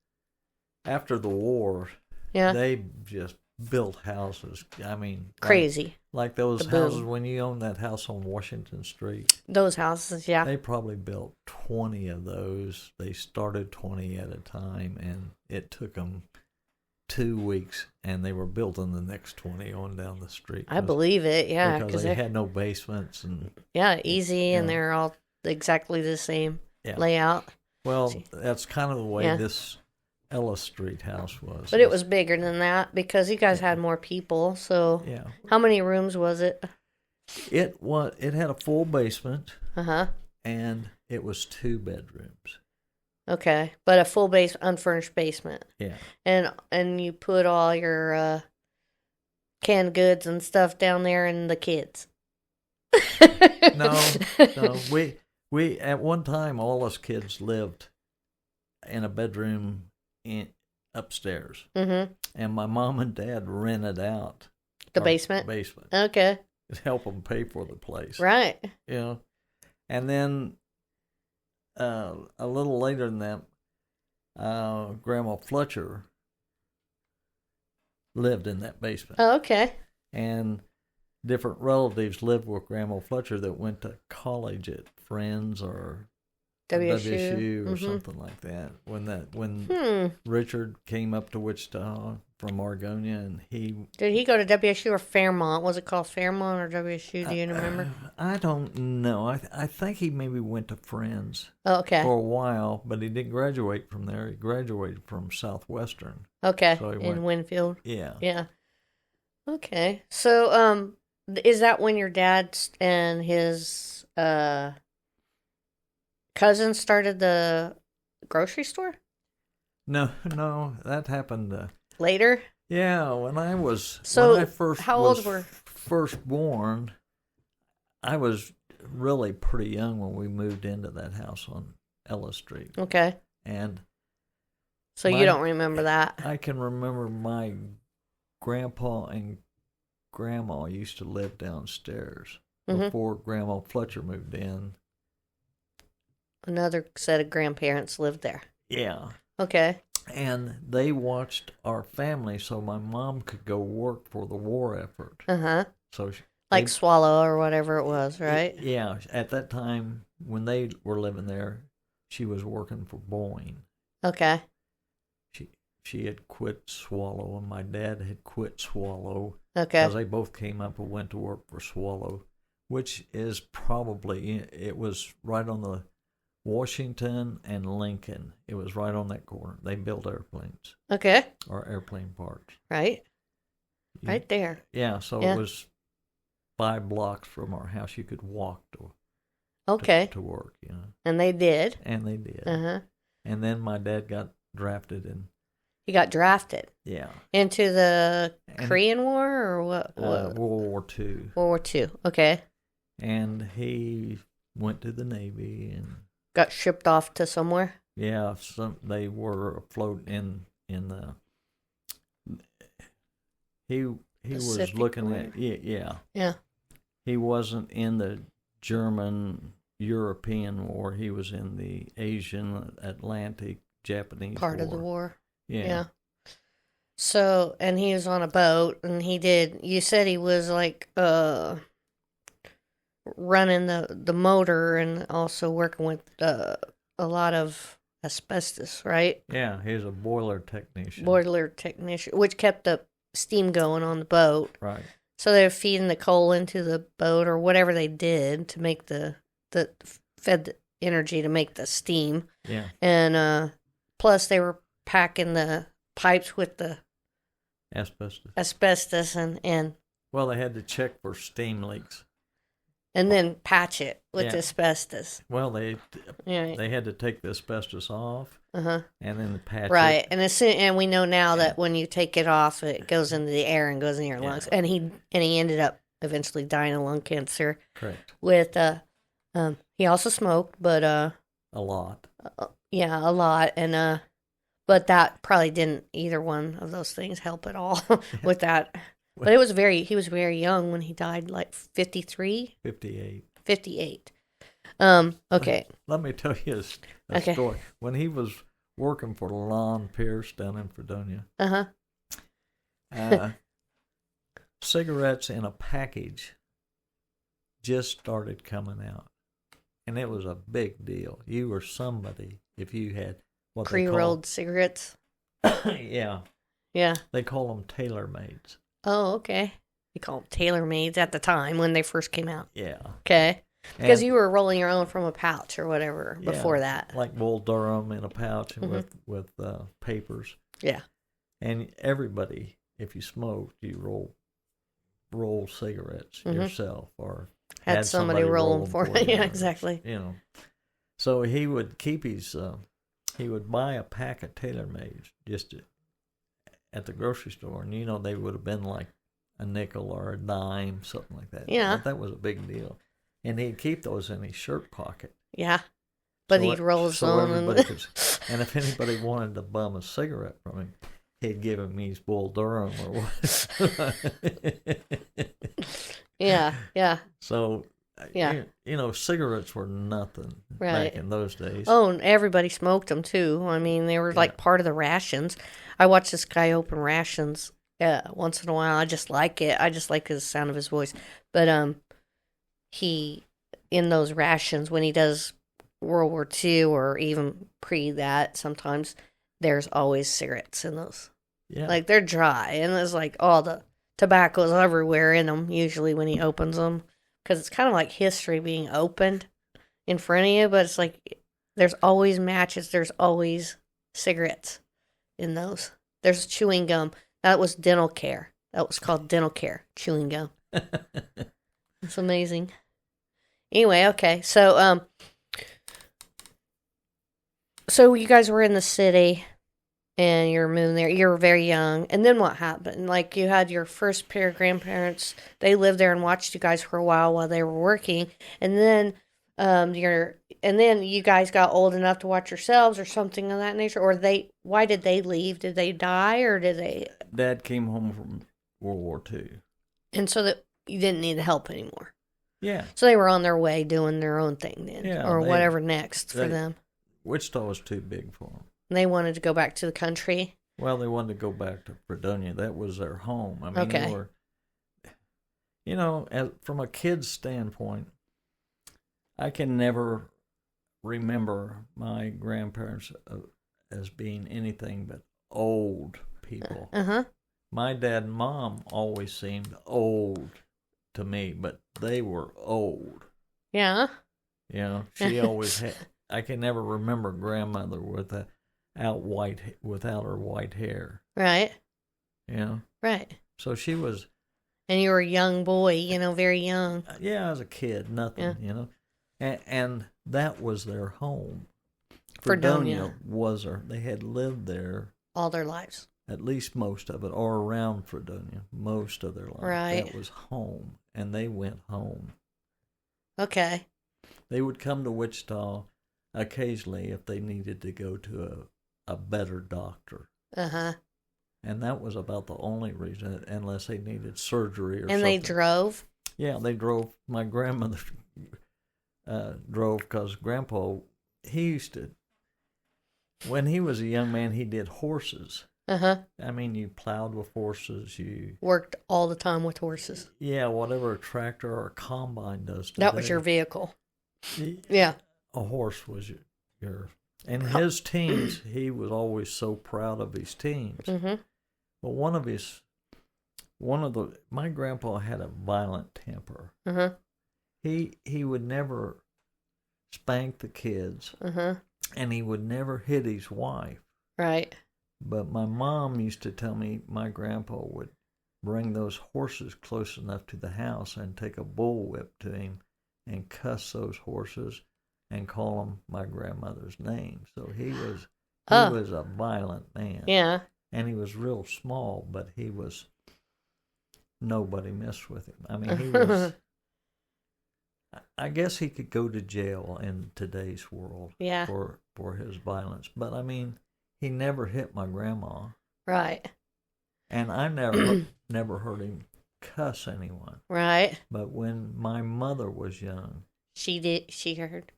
after the war, they just built houses. I mean, crazy. Like those houses when you owned that house on Washington Street. Those houses, yeah. They probably built 20 of those. They started 20 at a time, and it took them 2 weeks, and they were building the next 20 on down the street. I believe it, yeah. Because they had no basements. And easy, and they're all exactly the same layout. Well, that's kind of the way this Ellis Street house was. But it was bigger than that because you guys had more people, so how many rooms was it? It had a full basement. Uh-huh. And it was 2 bedrooms. Okay, but a full unfurnished basement. Yeah. And you put all your canned goods and stuff down there and the kids. No. We at one time all us kids lived in a bedroom upstairs. Mm-hmm. And my mom and dad rented out the basement. Okay. To help them pay for the place. Right. You know. And then a little later than that, Grandma Fletcher lived in that basement. Oh, okay. And different relatives lived with Grandma Fletcher that went to college at Friends or WSU or something like that. When Richard came up to Wichita from Argonia, and did he go to WSU or Fairmont? Was it called Fairmont or WSU? Do you remember? I don't know. I think he maybe went to Friends. Oh, okay. For a while, but he didn't graduate from there. He graduated from Southwestern. Okay. So in Winfield. Yeah. Yeah. Okay. So is that when your dad and his cousin started the grocery store? No, that happened later. Yeah, when I first born, I was really pretty young when we moved into that house on Ellis Street. Okay. And so you don't remember that? I can remember my grandpa and grandma used to live downstairs before Grandma Fletcher moved in. Another set of grandparents lived there. Yeah. Okay. And they watched our family so my mom could go work for the war effort. Uh-huh. So like Swallow or whatever it was, right? Yeah. At that time, when they were living there, she was working for Boeing. Okay. She had quit Swallow, and my dad had quit Swallow. Okay. Because they both came up and went to work for Swallow, which is it was right on the Washington and Lincoln. It was right on that corner. They built airplanes. Okay. Or airplane parts. Right. Right there. Yeah, so it was 5 blocks from our house. You could walk to work, you know. And they did. Uh-huh. And then my dad got drafted in. He got drafted? Yeah. Into the Korean War or what? World War II. World War II, okay. And he went to the Navy and got shipped off to somewhere? Yeah, they were afloat in the. He was looking at Yeah. He wasn't in the German-European War. He was in the Asian, Atlantic, Japanese part war. of the war. Yeah. So, and he was on a boat, and you said he was like running the motor and also working with a lot of asbestos, right? Yeah, he was a boiler technician. Which kept the steam going on the boat. Right. So they were feeding the coal into the boat or whatever they did to make fed the energy to make the steam. Yeah. And plus they were packing the pipes with the asbestos and well, they had to check for steam leaks. And then patch it with asbestos. Well, they had to take the asbestos off, and then patch it. Right, and we know now that when you take it off, it goes into the air and goes in your lungs. And he ended up eventually dying of lung cancer. Correct. With he also smoked, but a lot. A lot, and but that probably didn't either one of those things help at all with that. But he was very young when he died, like 53? 58. 58. Okay. Let me tell you a story. When he was working for Lon Pierce down in Fredonia, cigarettes in a package just started coming out. And it was a big deal. You were somebody if you had what pre-rolled cigarettes. Yeah. Yeah. They call them tailor-mades. Oh, okay. You call them tailor-mades at the time when they first came out. Yeah. Okay. Because you were rolling your own from a pouch or whatever before that. Like Bull Durham in a pouch and with papers. Yeah. And everybody, if you smoked, you roll cigarettes yourself or had somebody roll them for you. Yeah, exactly. You know. So he would keep he would buy a pack of tailor-mades just at the grocery store, and they would have been like a nickel or a dime, something like that. Yeah. But that was a big deal. And he'd keep those in his shirt pocket. Yeah. But he'd roll his own. And if anybody wanted to bum a cigarette from him, he'd give him his Bull Durham or what. Yeah. So, cigarettes were nothing back in those days. Oh, and everybody smoked them too. I mean, they were like part of the rations. I watch this guy open rations once in a while. I just like it. I just like the sound of his voice. But he, in those rations, when he does World War II or even pre that, sometimes there's always cigarettes in those. Yeah. Like they're dry, and there's like all the tobacco's everywhere in them, usually when he opens them. Because it's kind of like history being opened in front of you, but it's like there's always matches, there's always cigarettes in those. There's chewing gum. That was dental care. That was called dental care, chewing gum. It's amazing. Anyway, okay. So you guys were in the city and you're moving there. You were very young. And then what happened? Like you had your first pair of grandparents. They lived there and watched you guys for a while they were working. And then you guys got old enough to watch yourselves or something of that nature? Or why did they leave? Did they die or did they? Dad came home from World War II. And so that you didn't need help anymore. Yeah. So they were on their way doing their own thing then. Yeah, or whatever next for them. Wichita was too big for them. They wanted to go back to the country? Well, they wanted to go back to Fredonia. That was their home. I mean, they were, from a kid's standpoint, I can never remember my grandparents as being anything but old people. My dad and mom always seemed old to me, but they were old. Yeah. She always had. I can never remember grandmother without her white hair. Right. Right. So she was. And you were a young boy, very young. Yeah, as a kid, nothing, and that was their home. Fredonia was they had lived there all their lives. At least most of it, or around Fredonia, most of their life. Right. That was home, and they went home. Okay. They would come to Wichita occasionally if they needed to go to a better doctor. And that was about the only reason, unless they needed surgery or something. And they drove? Yeah, they drove. My grandmother drove because Grandpa, he used to, when he was a young man, he did horses. Uh-huh. I mean, you plowed with horses. You worked all the time with horses. Yeah, whatever a tractor or a combine does today. That was your vehicle. Yeah. A horse was your and his teams, he was always so proud of his teams. Mm-hmm. But my grandpa had a violent temper. Uh-huh. He would never spank the kids. Uh-huh. And he would never hit his wife. Right. But my mom used to tell me my grandpa would bring those horses close enough to the house and take a bullwhip to him and cuss those horses and call them my grandmother's name. So he was a violent man. Yeah. And he was real small, but nobody messed with him. I mean, he was, I guess he could go to jail in today's world for his violence. But I mean, he never hit my grandma. Right. And I never heard him cuss anyone. Right. But when my mother was young, she heard.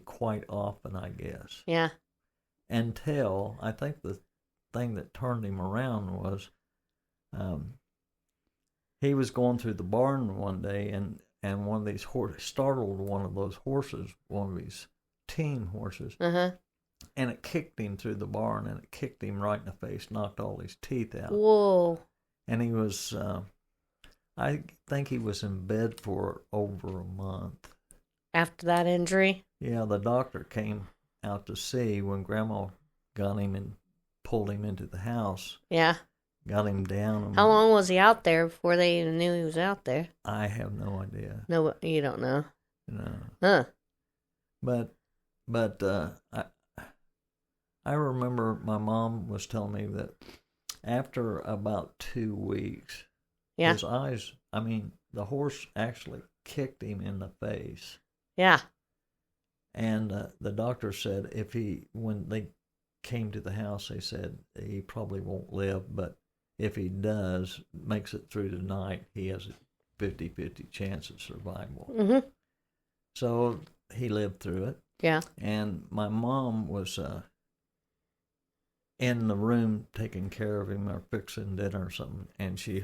Quite often, I guess. Yeah. Until, I think the thing that turned him around was, he was going through the barn one day, and one of these horses startled one of those horses, one of his team horses, and it kicked him through the barn, and it kicked him right in the face, knocked all his teeth out. Whoa! And he was, I think he was in bed for over a month. After that injury? Yeah, the doctor came out to see when Grandma got him and pulled him into the house. Yeah. Got him down. How long was he out there before they even knew he was out there? I have no idea. No, you don't know. No. Huh. But I remember my mom was telling me that after about 2 weeks, his eyes, I mean, the horse actually kicked him in the face. Yeah. And the doctor said when they came to the house, they said he probably won't live, but if he does, makes it through the night, he has a 50-50 chance of survival. Mm-hmm. So he lived through it. Yeah. And my mom was in the room taking care of him or fixing dinner or something, and she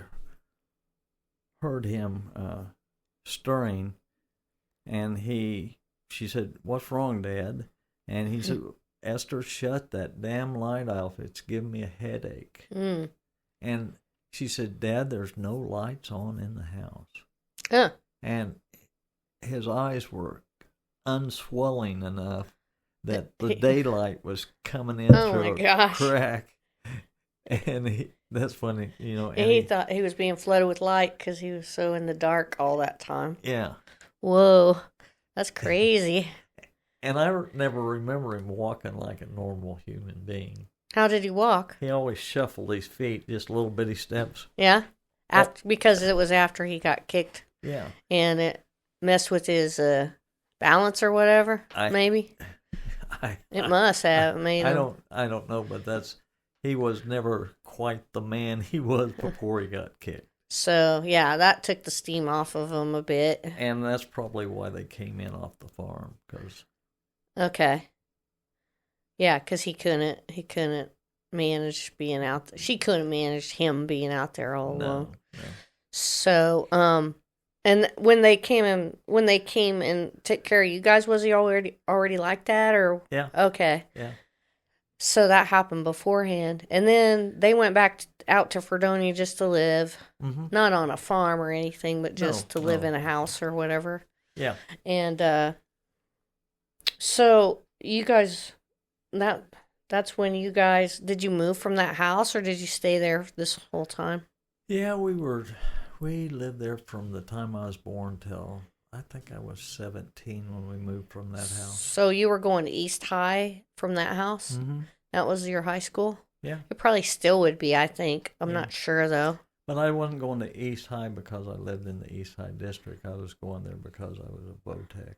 heard him stirring, and she said, "What's wrong, Dad?" And he said, "Esther, shut that damn light off. It's giving me a headache." Mm. And she said, "Dad, there's no lights on in the house." Huh. And his eyes were unswelling enough that the daylight was coming in through a crack. And that's funny, you know. And he thought he was being flooded with light because he was so in the dark all that time. Yeah. Whoa. That's crazy. And I never remember him walking like a normal human being. How did he walk? He always shuffled his feet, just little bitty steps. Yeah? Because it was after he got kicked. Yeah. And it messed with his balance or whatever, maybe? It must have made him. I don't know, but he was never quite the man he was before he got kicked. So, yeah, that took the steam off of him a bit. And that's probably why they came in off the farm, because... Okay. Yeah, because he couldn't manage being out there. She couldn't manage him being out there all alone. No. So, and when they came and took care of you guys, was he already like that, or? Yeah. Okay. Yeah. So that happened beforehand, and then they went back out to Fredonia just to live, not on a farm or anything, but just to live in a house or whatever. Yeah. And so you guys, that's when you guys, did you move from that house or did you stay there this whole time? Yeah, we lived there from the time I was born till I think I was 17 when we moved from that house. So you were going to East High from that house? Mm-hmm. That was your high school? Yeah. It probably still would be, I think. I'm not sure, though. But I wasn't going to East High because I lived in the East High district. I was going there because I was a VOTEC.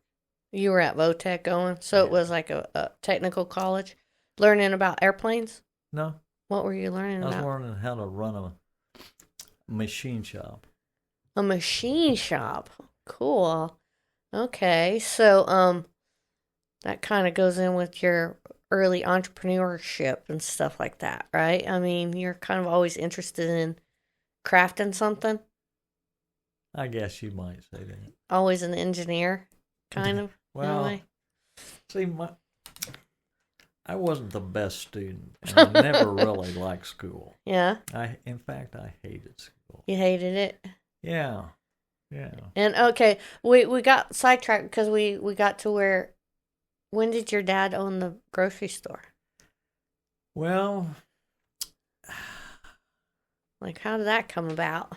You were at VOTEC going? So it was like a technical college? Learning about airplanes? No. What were you learning about? I was learning how to run a machine shop. A machine shop. Cool. Okay. So, that kind of goes in with your early entrepreneurship and stuff like that, right? I mean, you're kind of always interested in crafting something. I guess you might say that. Always an engineer, kind of. Well, in a way. see, I wasn't the best student, and I never really liked school. Yeah. In fact, I hated school. You hated it. Yeah. And okay, we got sidetracked because we got to where. When did your dad own the grocery store? Well, like, how did that come about?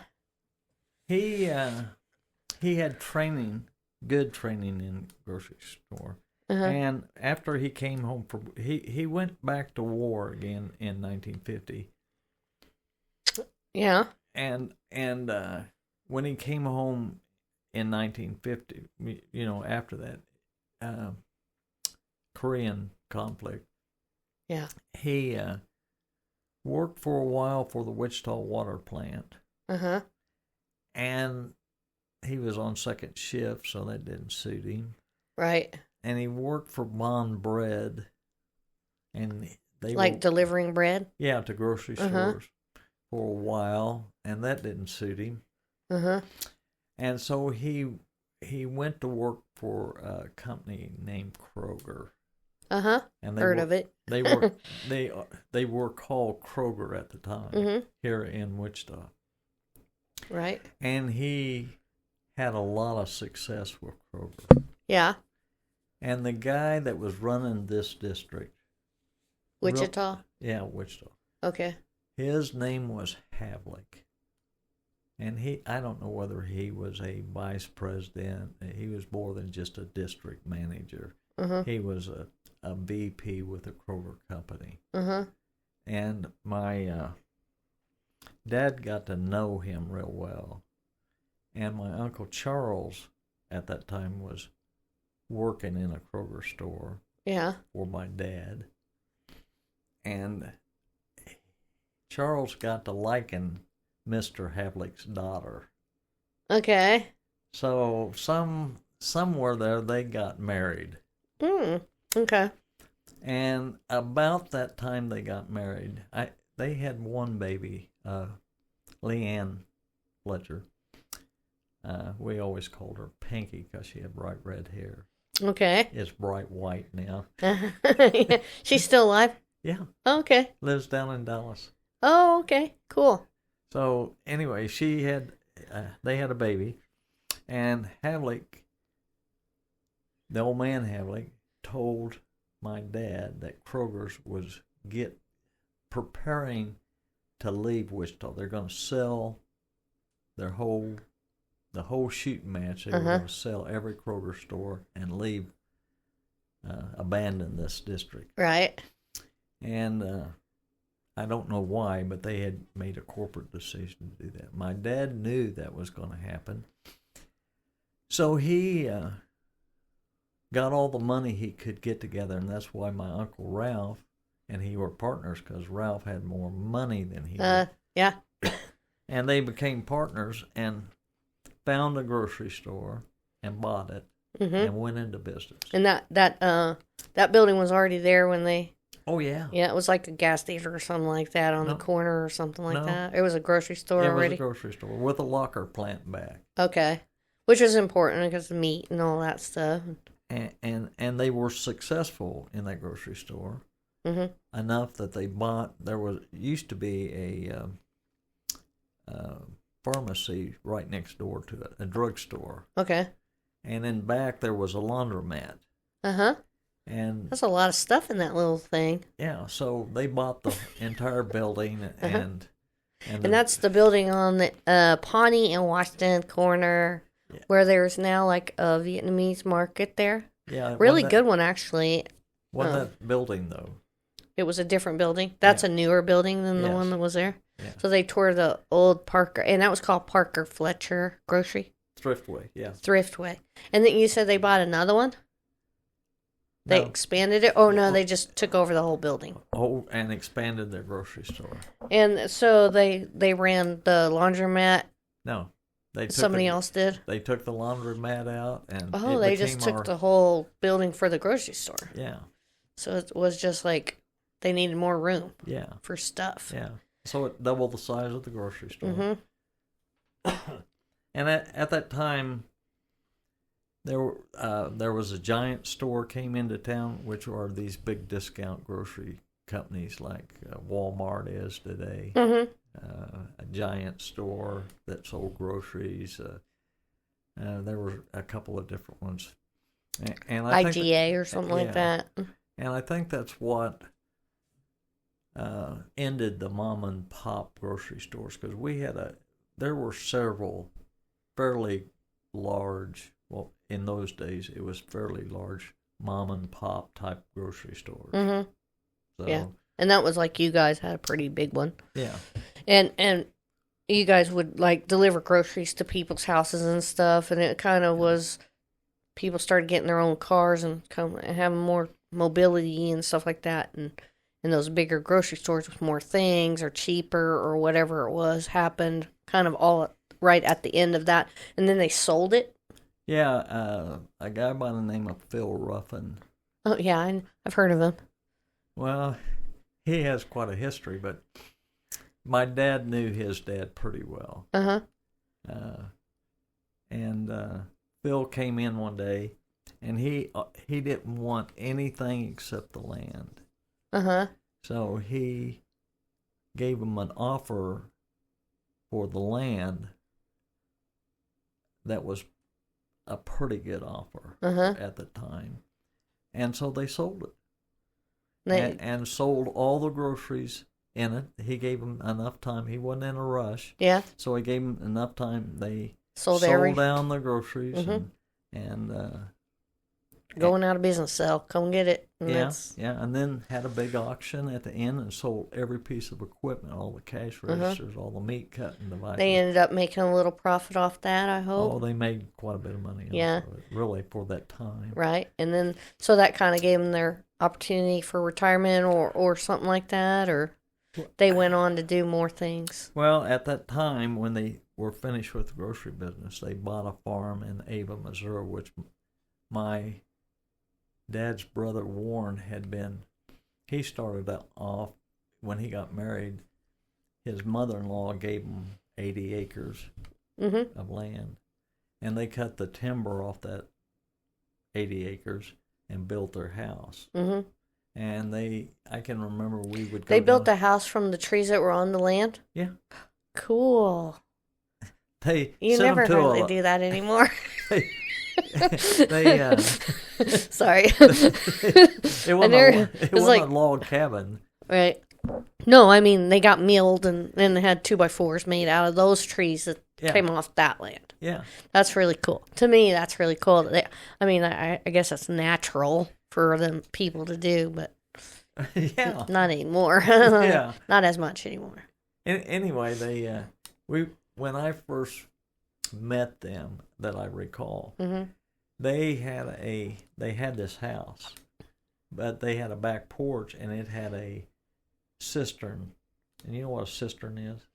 he had training, good training in grocery store. And after he came home he went back to war again in 1950. Yeah. And when he came home in 1950, after that Korean conflict, yeah, he worked for a while for the Wichita water plant. And he was on second shift, so that didn't suit him. Right. And he worked for Bond Bread, and they were delivering bread. Yeah, to grocery stores for a while, and that didn't suit him. And so he went to work for a company named Kroger. And heard of it. they were called Kroger at the time here in Wichita. Right. And he had a lot of success with Kroger. Yeah. And the guy that was running this district, Wichita. Wichita. Okay. His name was Havlick. And I don't know whether he was a vice president. He was more than just a district manager. He was a VP with the Kroger company. And my dad got to know him real well. And my Uncle Charles at that time was working in a Kroger store. Yeah. For my dad. And Charles got to liking Mr. Havlick's daughter. Okay. So somewhere there they got married. Okay. And about that time they got married, they had one baby, Leanne Fletcher. We always called her Pinky because she had bright red hair. Okay. It's bright white now. Yeah. She's still alive? Yeah. Oh, okay. Lives down in Dallas. Oh, okay. Cool. So anyway, they had a baby, and Havlick, the old man Havlick, told my dad that Kroger's was preparing to leave Wichita. They're going to sell the whole shooting match. They were going to sell every Kroger store and leave, abandon this district. Right. And I don't know why, but they had made a corporate decision to do that. My dad knew that was going to happen. So he got all the money he could get together, and that's why my Uncle Ralph and he were partners, because Ralph had more money than he did. Yeah. And they became partners and found a grocery store and bought it and went into business. And that building was already there when they... Oh, yeah. Yeah, it was like a gas station or something like that on the corner or something like that. It was a grocery store already? It was a grocery store with a locker plant back. Okay. Which was important because of meat and all that stuff. And they were successful in that grocery store enough that they bought... There used to be a pharmacy right next door to it, a drugstore. Okay. And in back there was a laundromat. And that's a lot of stuff in that little thing. Yeah, so they bought the entire building, and that's the building on the Pawnee and Washington corner, where there's now like a Vietnamese market there. Yeah, really good one actually. Wasn't that building though? It was a different building. That's a newer building than the one that was there. Yeah. So they tore the old Parker, and that was called Parker Fletcher Grocery. Thriftway, yeah. Thriftway, and then you said they bought another one. They expanded it? Oh, no, they just took over the whole building. Oh, and expanded their grocery store. And so they ran the laundromat? No. Somebody else did? They took the laundromat out, and they just took the whole building for the grocery store. Yeah. So it was just like they needed more room. Yeah. For stuff. Yeah. So it doubled the size of the grocery store. Mm-hmm. And at that time, there was a giant store came into town, which are these big discount grocery companies like Walmart is today. Mm-hmm. A giant store that sold groceries. There were a couple of different ones. And I IGA or something like that. And I think that's what ended the mom and pop grocery stores, because there were several fairly large, well, in those days it was fairly large mom and pop type grocery stores. Mm-hmm. So, yeah. And that was like you guys had a pretty big one. Yeah. And you guys would like deliver groceries to people's houses and stuff, and it kind of was people started getting their own cars and having more mobility and stuff like that, and those bigger grocery stores with more things or cheaper or whatever it was happened kind of all right at the end of that, and then they sold it. Yeah, a guy by the name of Phil Ruffin. Oh yeah, I've heard of him. Well, he has quite a history, but my dad knew his dad pretty well. Uh-huh. And Phil came in one day, and he didn't want anything except the land. Uh-huh. So he gave him an offer for the land that was a pretty good offer at the time. And so they sold it. And sold all the groceries in it. He gave him enough time. He wasn't in a rush. Yeah. So he gave him enough time. They sold down the groceries and going out of business, sell. Come get it. And and then had a big auction at the end and sold every piece of equipment, all the cash registers, all the meat cutting devices. They ended up making a little profit off that, I hope. Oh, they made quite a bit of money. Yeah. Really, for that time. Right. And then, so that kind of gave them their opportunity for retirement or something like that, or they went on to do more things. Well, at that time, when they were finished with the grocery business, they bought a farm in Ava, Missouri, which my dad's brother Warren he started off when he got married. His mother-in-law gave him 80 acres of land, and they cut the timber off that 80 acres and built their house. Mm-hmm. And I can remember we would go. They built the house from the trees that were on the land? Yeah. Cool. You never hardly do that anymore. Sorry. It wasn't a log cabin. Right. No, I mean, they got milled and then they had 2x4s made out of those trees that came off that land. Yeah. That's really cool. To me, that's really cool. I guess that's natural for them people to do, but not anymore. Yeah. Not as much anymore. Anyway, when I first met them, that I recall, they had this house, but they had a back porch and it had a cistern. And you know what a cistern is?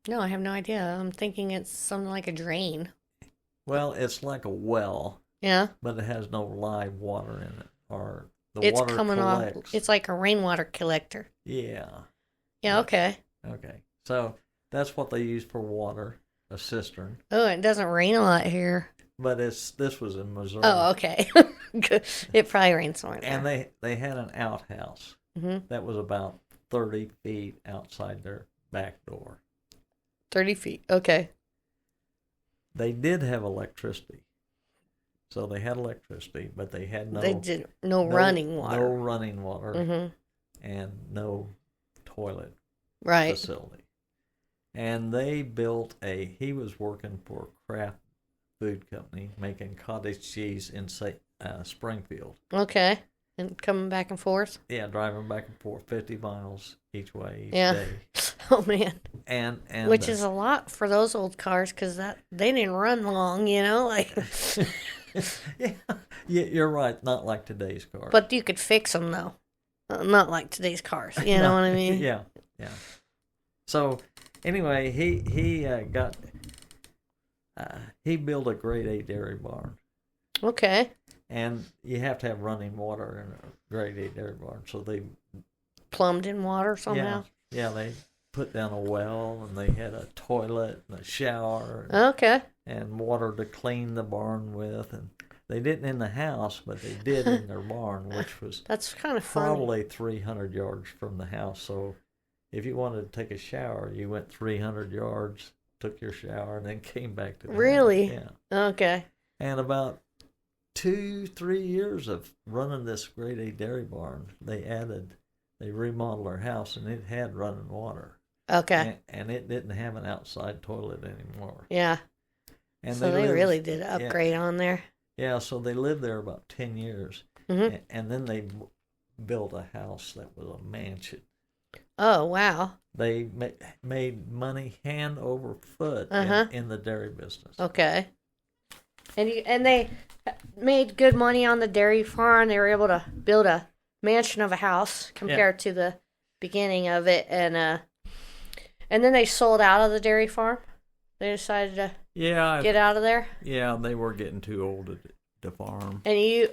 No, I have no idea. I'm thinking it's something like a drain. Well, it's like a well. Yeah. But it has no live water in it, or it's water coming collects. off. It's like a rainwater collector. Yeah. Yeah. Okay. Okay. So that's what they use for water, a cistern. Oh, it doesn't rain a lot here. But this was in Missouri. Oh, okay. It probably rains somewhere there. And they had an outhouse that was about 30 feet outside their back door. 30 feet. Okay. They did have electricity. So they had electricity, but they had no running water. No running water and no toilet facility. And they built he was working for a craft food company making cottage cheese in Springfield. Okay. And coming back and forth? Yeah, driving back and forth 50 miles each way each day. Oh, man. And which is a lot for those old cars, because they didn't run long, like... Yeah, you're right. Not like today's cars. But you could fix them, though. Not like today's cars. You know what I mean? Yeah. So Anyway, he built a grade A dairy barn. Okay. And you have to have running water in a grade A dairy barn, so they plumbed in water somehow. Yeah, they put down a well, and they had a toilet and a shower. Okay. And water to clean the barn with, and they didn't in the house, but they did in their barn, which was that's kind of probably 300 yards from the house. So if you wanted to take a shower, you went 300 yards, took your shower, and then came back to the really? house. Yeah. Okay. And about 2-3 years of running this grade A dairy barn, they remodeled their house, and it had running water. Okay. And it didn't have an outside toilet anymore. Yeah. And so they really did upgrade on there. Yeah, so they lived there about 10 years. Mm-hmm. And then they built a house that was a mansion. Oh, wow. They made money hand over foot in the dairy business. Okay. And they made good money on the dairy farm. They were able to build a mansion of a house compared to the beginning of it. And then they sold out of the dairy farm. They decided to get out of there. Yeah, they were getting too old to farm. And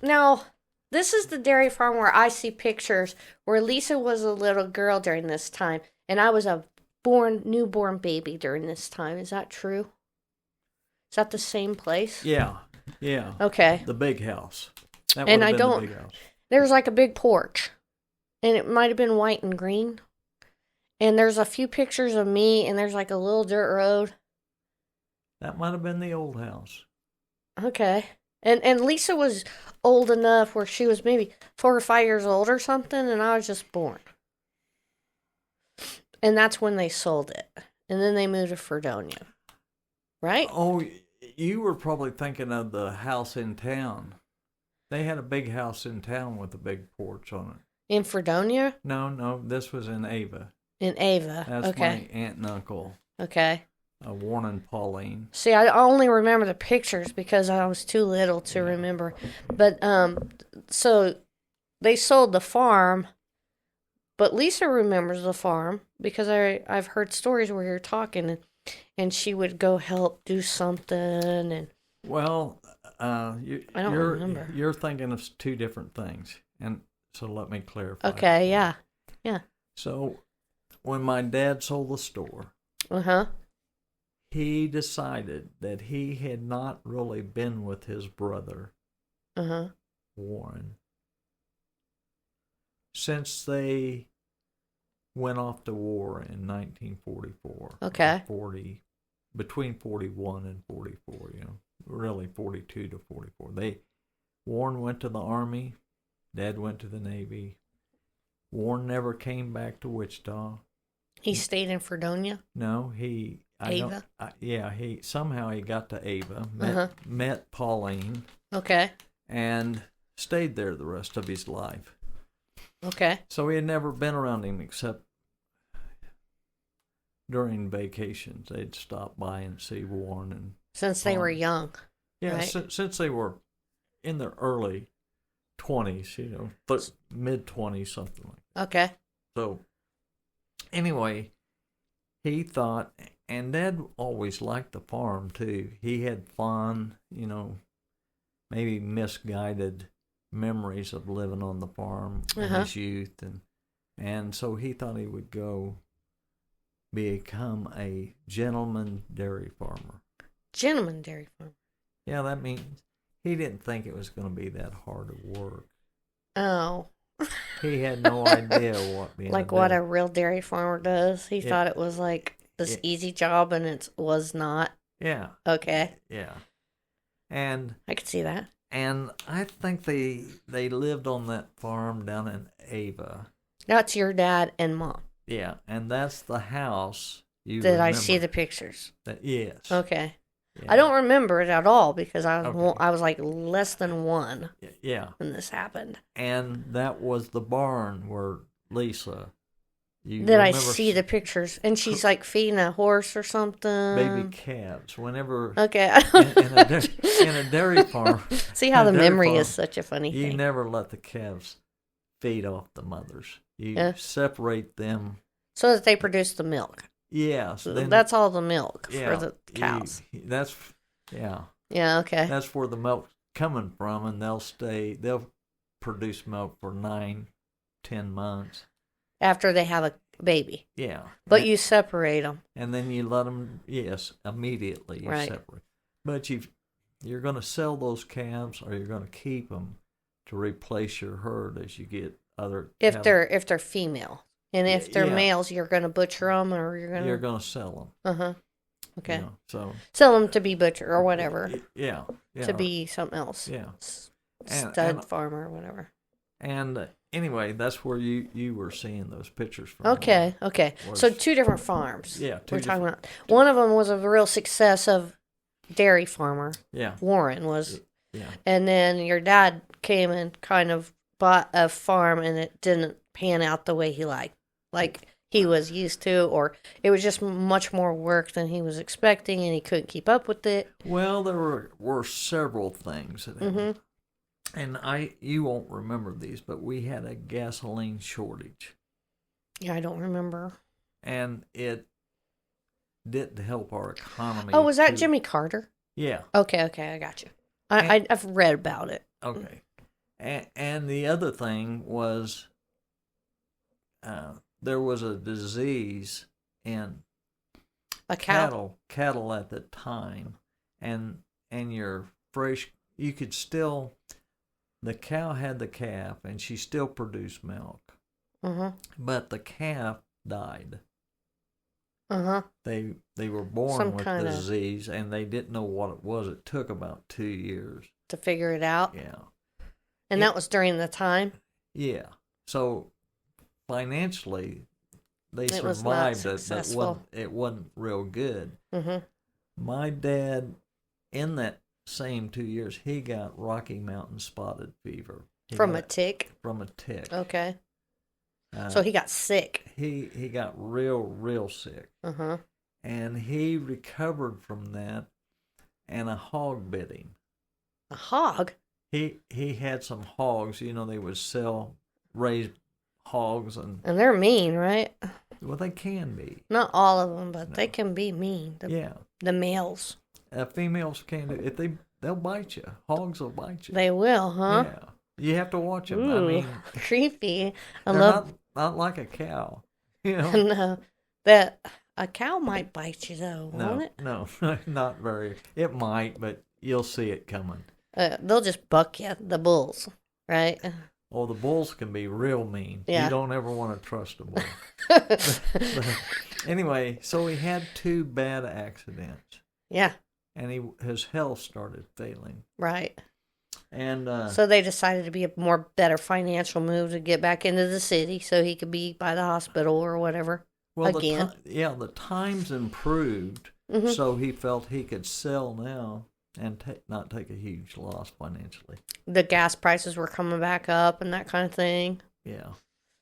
now this is the dairy farm where I see pictures where Lisa was a little girl during this time, and I was a newborn baby during this time. Is that true? Is that the same place? Yeah. Okay. The big house. That and would I have been don't. The big house. There's like a big porch, and it might have been white and green. And there's a few pictures of me, and there's like a little dirt road. That might have been the old house. Okay. And Lisa was old enough where she was maybe 4 or 5 years old or something, and I was just born. And that's when they sold it. And then they moved to Fredonia. Right? Oh, you were probably thinking of the house in town. They had a big house in town with a big porch on it. In Fredonia? No, this was in Ava. In Ava. That's my aunt and uncle. Okay. Warren and Pauline. See, I only remember the pictures because I was too little to remember. But, so they sold the farm, but Lisa remembers the farm because I've heard stories where you're talking and she would go help do something and... Well, I don't remember. You're thinking of two different things, and so let me clarify. Okay, yeah. So, when my dad sold the store, he decided that he had not really been with his brother, Warren, since they went off to war in 1944. Okay. Between 41 and 44, really 42 to 44. Warren went to the Army, Dad went to the Navy. Warren never came back to Wichita. He stayed in Fredonia? No, Ava? He got to Ava, met Pauline. Okay. And stayed there the rest of his life. Okay. So he had never been around him except during vacations. They'd stop by and see Warren. Since they were young. Yeah, right? Since they were in their early 20s, mid-20s, something like that. Okay. So, anyway, he thought, and Dad always liked the farm, too. He had fun, maybe misguided memories of living on the farm in his youth. And so he thought he would go become a gentleman dairy farmer. Gentleman dairy farmer? Yeah, that means he didn't think it was going to be that hard of work. Oh. He had no idea what being what a real dairy farmer does. He thought it was like this easy job, and it was not. Yeah. Okay. Yeah. And I could see that. And I think they lived on that farm down in Ava. That's your dad and mom. Yeah, and that's the house you that remember. I see the pictures. Yes. Okay. Yeah. I don't remember it at all because I was like less than 1. Yeah. When this happened. And that was the barn where Lisa. I see the pictures, and she's like feeding a horse or something. Baby calves. Whenever. Okay. in a dairy farm. See how the memory is such a funny thing. You never let the calves feed off the mothers. You separate them So that they produce the milk. Yeah. So then, that's all the milk for the cows. Yeah, okay. That's where the milk's coming from, and they'll produce milk for 9, 10 months. After they have a baby. Yeah. But you separate them. And then you let them, immediately you separate. But you're going to sell those calves, or you're going to keep them to replace your herd as you get other if they're female. And if they're males, you're going to butcher them, or you're going to sell them. Uh-huh. Okay. So sell them to be butcher or whatever. Yeah. To be something else. Yeah. Stud farmer or whatever. And anyway, that's where you were seeing those pictures from. Okay. So 2 different farms. Yeah. We're talking about. One of them was a real success of dairy farmer. Yeah. Warren was. Yeah. And then your dad came and kind of bought a farm, and it didn't pan out the way he liked. Like he was used to, or it was just much more work than he was expecting, and he couldn't keep up with it. Well, there were several things. Mm-hmm. And you won't remember these, but we had a gasoline shortage. Yeah, I don't remember. And it didn't help our economy. Oh, was that Jimmy Carter? Yeah. Okay, I got you. I've read about it. Okay. And the other thing was there was a disease in cattle at the time, and your fresh, you could still, the cow had the calf and she still produced milk, but the calf died. They were born with the disease, and they didn't know what it was. It took about 2 years to figure it out. Yeah. And that was during the time? Yeah. So financially, they survived it, but it wasn't real good. Mm-hmm. My dad, in that same 2 years, he got Rocky Mountain spotted fever. From a tick? From a tick. Okay. So he got sick. He got real sick. Uh-huh. And he recovered from that, and a hog bit him. A hog? He had some hogs. They would raise hogs, and they're mean, right? Well, they can be. Not all of them, but they can be mean. The males. Females can do. They'll bite you. Hogs will bite you. They will, huh? Yeah. You have to watch them. Ooh, creepy. Not like a cow. No, a cow might bite you though, won't it? No, not very. It might, but you'll see it coming. They'll just buck you, the bulls, right? Oh, the bulls can be real mean. Yeah. You don't ever want to trust a bull. but anyway, so he had 2 bad accidents. Yeah. And his health started failing. Right. And so they decided to be a better financial move to get back into the city so he could be by the hospital or whatever. Well, again. The times improved, so he felt he could sell now and not take a huge loss financially. The gas prices were coming back up and that kind of thing. Yeah.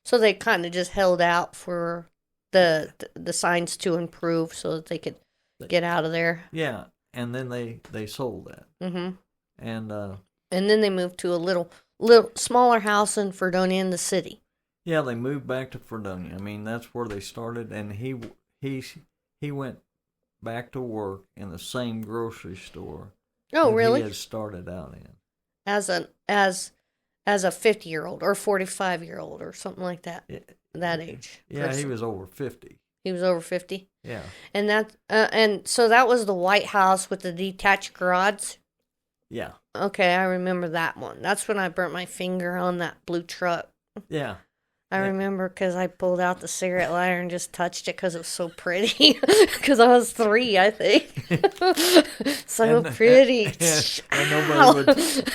So they kind of just held out for the signs to improve so that they could get out of there. Yeah, and then they sold that. Mm-hmm. And then they moved to a little smaller house in Fredonia in the city. Yeah, they moved back to Fredonia. I mean, that's where they started, and he went back to work in the same grocery store. Oh, really? He had started out in as a 50-year-old or 45-year-old or something like that. That age. Yeah, person. He was over 50. He was over 50. Yeah. And so that was the White House with the detached garage. Yeah. Okay, I remember that one. That's when I burnt my finger on that blue truck. Yeah. I remember because I pulled out the cigarette lighter and just touched it because it was so pretty. Because I was 3, I think. Pretty. And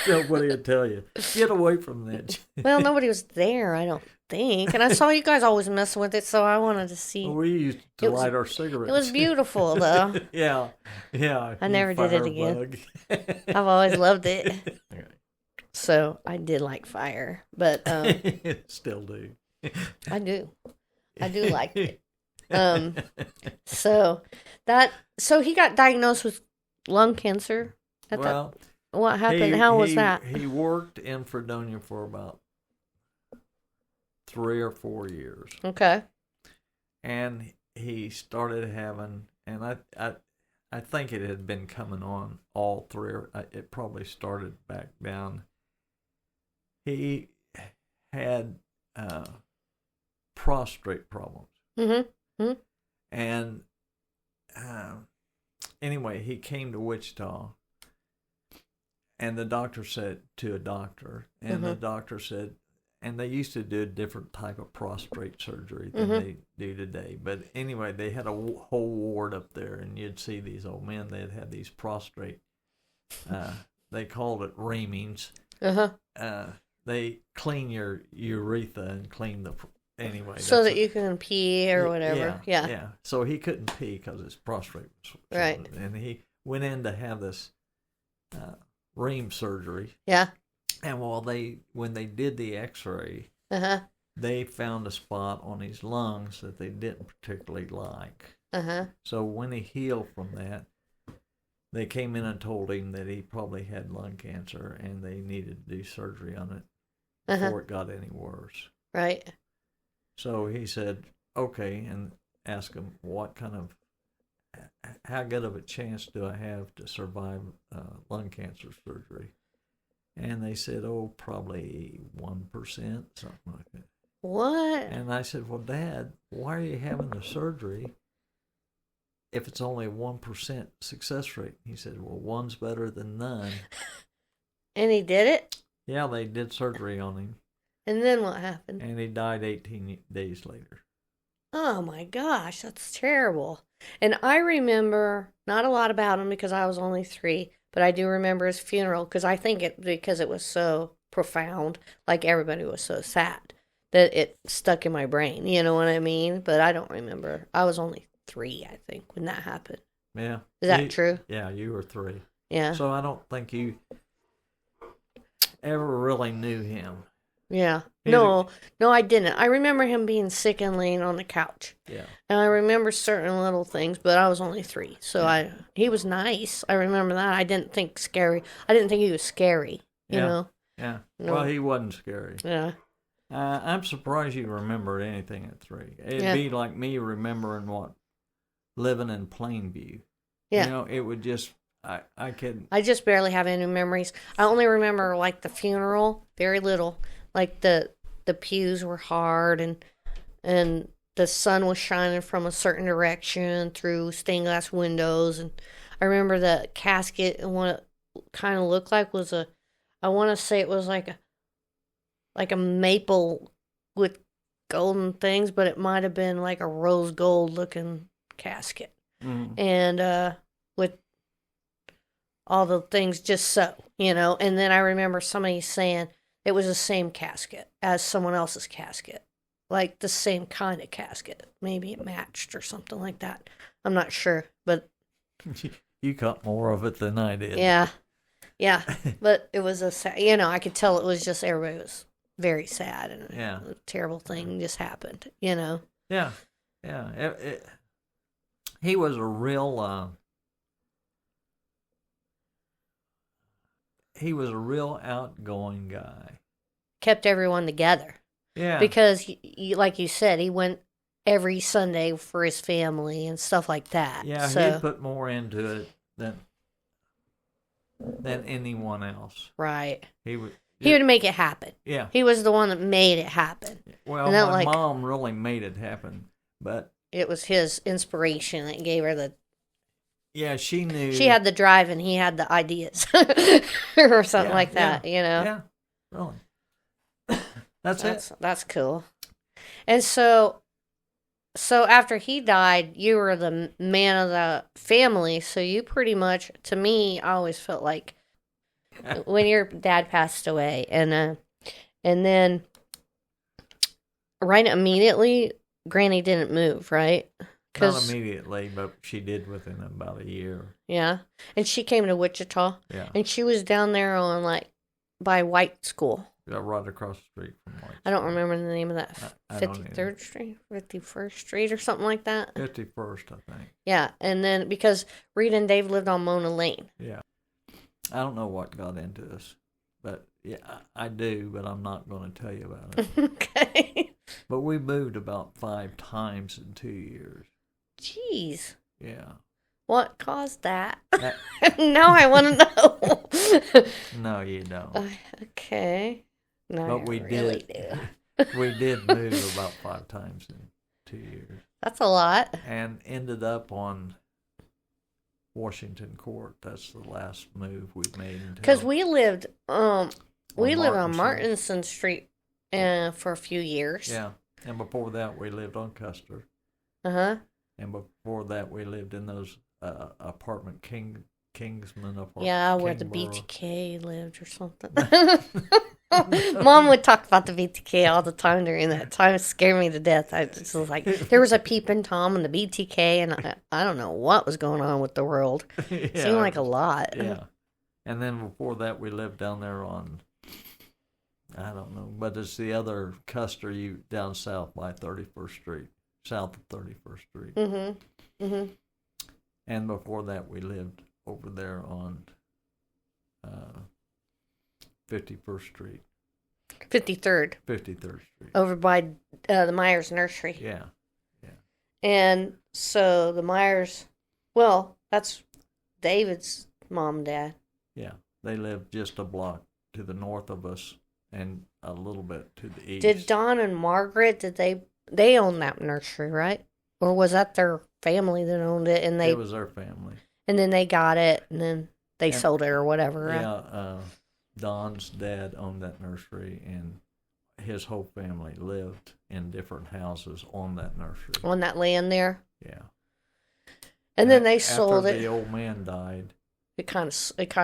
nobody would tell you, get away from that. Well, nobody was there, I don't think. And I saw you guys always messing with it, so I wanted to see. Well, we used to light our cigarettes. It was beautiful, though. Yeah. I never did it again. I've always loved it. Okay. So I did like fire, but still do. I do like it. So he got diagnosed with lung cancer. What happened? How was that? He worked in Fredonia for about 3 or 4 years. Okay. and he started having, and I think it had been coming on all three. It probably started back down. He had prostrate problems. Mm-hmm. Mm-hmm. And anyway, he came to Wichita, and the doctor said to a doctor, and the doctor said, and they used to do a different type of prostrate surgery than they do today. But anyway, they had a whole ward up there, and you'd see these old men. They'd have these prostrate. They called it reamings. They clean your urethra and clean the anyway. So that you can pee or whatever. Yeah. So he couldn't pee because his prostrate was right, and he went in to have this ream surgery. Yeah. And when they did the X-ray, they found a spot on his lungs that they didn't particularly like. So when he healed from that, they came in and told him that he probably had lung cancer and they needed to do surgery on it before it got any worse. Right. So he said, okay, and asked him how good of a chance do I have to survive lung cancer surgery? And they said, probably 1%, something like that. What? And I said, well, Dad, why are you having the surgery if it's only a 1% success rate? He said, well, one's better than none. And he did it? Yeah, they did surgery on him. And then what happened? And he died 18 days later. Oh, my gosh, that's terrible. And I remember not a lot about him because I was only 3, but I do remember his funeral because it was so profound, like everybody was so sad, that it stuck in my brain, you know what I mean? But I don't remember. I was only 3, I think, when that happened. Yeah. Is that true? Yeah, you were 3. Yeah. So I don't think you ever really knew him. Yeah. No, I didn't. I remember him being sick and laying on the couch. Yeah. And I remember certain little things, but I was only 3. So he was nice. I remember that. I didn't think scary. I didn't think he was scary, you know? Yeah. No. Well, he wasn't scary. Yeah. I'm surprised you remembered anything at 3. It'd be like me remembering living in Plainview. Yeah. You know, it would just, I could. I just barely have any memories. I only remember, like, the funeral, very little. Like, the pews were hard, and the sun was shining from a certain direction through stained glass windows. And I remember the casket, and what it kind of looked like was I want to say it was like a maple with golden things, but it might have been like a rose gold looking casket. And with all the things just so, you know. And then I remember somebody saying it was the same casket as someone else's casket, like the same kind of casket. Maybe it matched or something like that. I'm not sure, but you got more of it than I did. Yeah. But it was I could tell it was just everybody was very sad, and a terrible thing just happened, you know. Yeah. He was a real outgoing guy. Kept everyone together. Yeah. Because, like you said, he went every Sunday for his family and stuff like that. Yeah, so, he put more into it than anyone else. Right. He would make it happen. Yeah. He was the one that made it happen. Well, my mom really made it happen, but it was his inspiration that gave her the... Yeah, she knew. She had the drive and he had the ideas. or something like that, you know? Yeah, really. That's it. That's cool. And so after he died, you were the man of the family, so you pretty much, to me, I always felt like when your dad passed away, and then right immediately, Granny didn't move, right? Not immediately, but she did within about a year. Yeah, and she came to Wichita. Yeah, and she was down there on by White School. Yeah, right across the street from White. I don't remember the name of that. 53rd Street, 51st Street, or something like that. 51st, I think. Yeah, and then because Rita and Dave lived on Mona Lane. Yeah, I don't know what got into this, but yeah, I do, but I'm not going to tell you about it. Okay. But we moved about 5 times in 2 years. Jeez. Yeah. What caused that? Now I want to know. No, you don't. Okay. No, But I we really did. do. We did move about 5 times in 2 years. That's a lot. And ended up on Washington Court. That's the last move we've made. Because we lived on Martinson. Martinson Street for a few years. Yeah. And before that, we lived on Custer. Uh-huh. And before that, we lived in those Kingsman apartment. Yeah, where the BTK lived or something. Mom would talk about the BTK all the time during that time. It scared me to death. I just was like, there was a peeping Tom and the BTK, and I don't know what was going on with the world. It seemed like a lot. Yeah. And then before that, we lived down there on, I don't know, but it's the other Custer, you down south by 31st Street, south of 31st Street. Mm-hmm. Mm-hmm. And before that, we lived over there on 51st Street. 53rd. 53rd Street. Over by the Myers Nursery. Yeah. Yeah. And so the Myers, well, that's David's mom and dad. Yeah. They lived just a block to the north of us and a little bit to the east. Did Don and Margaret, they own that nursery, right? Or was that their family that owned it? And it was their family. And then they got it, and then they sold it or whatever, right? Yeah, Don's dad owned that nursery, and his whole family lived in different houses on that nursery. On that land there? Yeah. And then they sold it. After the old man died. It kind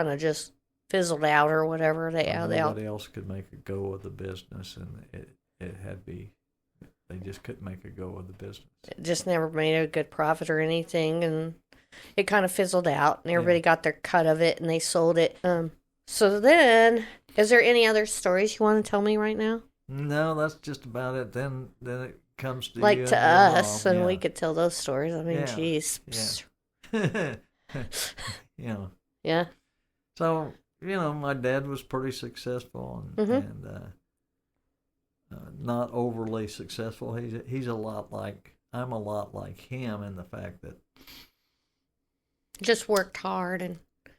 of just fizzled out or whatever. Nobody else could make a go of the business, and it had to be. They just couldn't make a go of the business. It just never made a good profit or anything, and it kind of fizzled out, and everybody got their cut of it, and they sold it. So then, is there any other stories you want to tell me right now? No, that's just about it. Then it comes to like you to us, and we could tell those stories. I mean, geez. Yeah. Yeah. So, my dad was pretty successful and not overly successful. He's I'm a lot like him in the fact that just worked hard and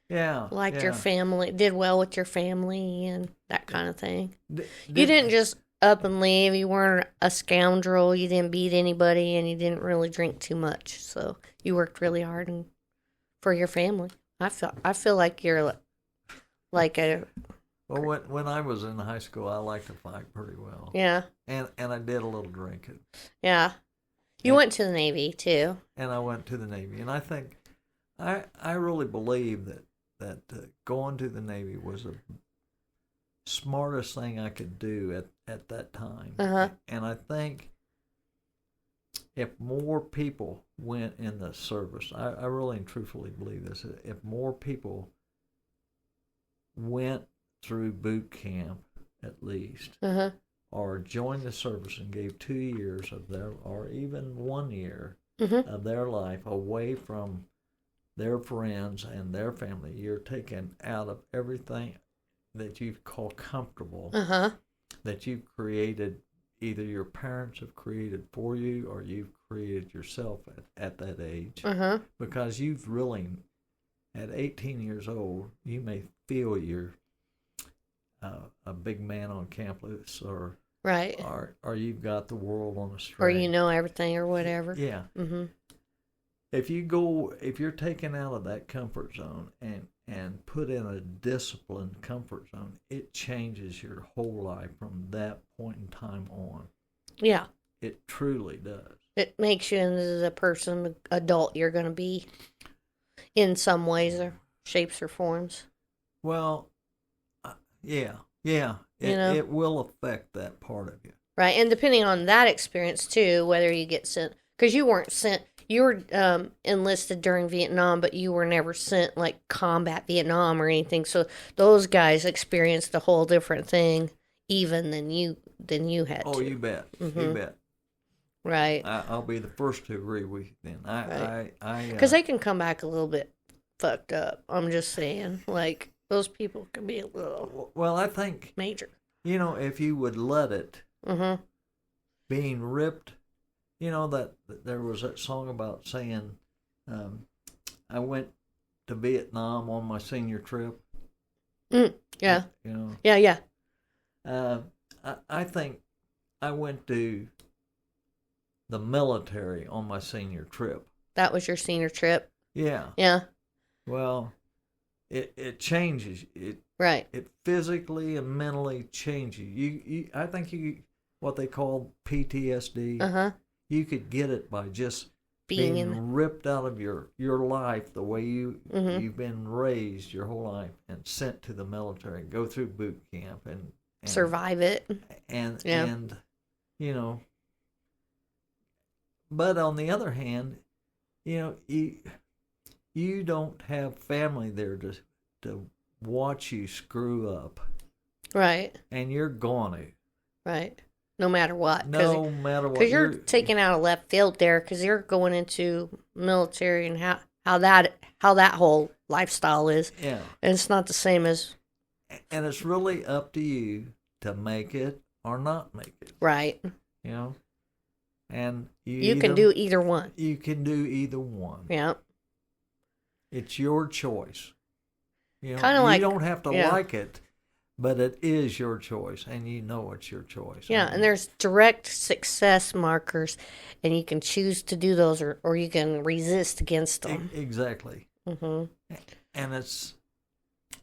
liked your family, did well with your family and that kind of thing. You didn't just up and leave. You weren't a scoundrel. You didn't beat anybody, and you didn't really drink too much. So you worked really hard for your family. I feel like you're like a. Well, when I was in high school, I liked to fight pretty well. Yeah. And I did a little drinking. Yeah. You went to the Navy too. And I went to the Navy, and I think I really believe that going to the Navy was the smartest thing I could do at that time. Uh-huh. And I think if more people went in the service, I really and truthfully believe this, if more people went through boot camp at least, uh-huh. or joined the service and gave 2 years of their, or even 1 year mm-hmm. of their life away from their friends and their family, you're taken out of everything that you call comfortable, uh-huh. that you've created, either your parents have created for you or you've created yourself at that age. Uh-huh. Because you've really, at 18 years old, you may feel you're a big man on campus, or right, or you've got the world on a string, or you know everything or whatever. Yeah. Mm-hmm. If you're taken out of that comfort zone and put in a disciplined comfort zone, it changes your whole life from that point in time on. Yeah. It truly does. It makes you into the person, adult you're going to be in some ways or shapes or forms. Well, yeah. It will affect that part of you. Right, and depending on that experience, too, whether you get sent, because you weren't sent, you were enlisted during Vietnam, but you were never sent, like, combat Vietnam or anything, so those guys experienced a whole different thing even than you had to. Oh, you bet. Mm-hmm. You bet. Right. I'll be the first to agree with you then. Because they can come back a little bit fucked up, I'm just saying, like... Those people can be a little... Well, I think... Major. If you would let it... Mm-hmm. being ripped. You know that there was that song about saying, I went to Vietnam on my senior trip. Yeah. You know. Yeah. I think I went to the military on my senior trip. That was your senior trip? Yeah. Yeah. Well, it changes. Right. It physically and mentally changes. I think what they call PTSD. You could get it by just being ripped out of your life the way you've been raised your whole life and sent to the military, go through boot camp and survive it. And you know, but on the other hand, you know, you don't have family there to watch you screw up. Right. And you're going to. Right. No matter what. No matter what. Because you're taking out a left field there, because you're going into military and how that whole lifestyle is. Yeah. And it's not the same as. And it's really up to you to make it or not make it. Right. You know? And you can do either one. You can do either one. Yeah. It's your choice. You know, kind of like, you don't have to like it, but it is your choice, and you know it's your choice. Yeah, and there's direct success markers, and you can choose to do those, or you can resist against them. Exactly. And it's,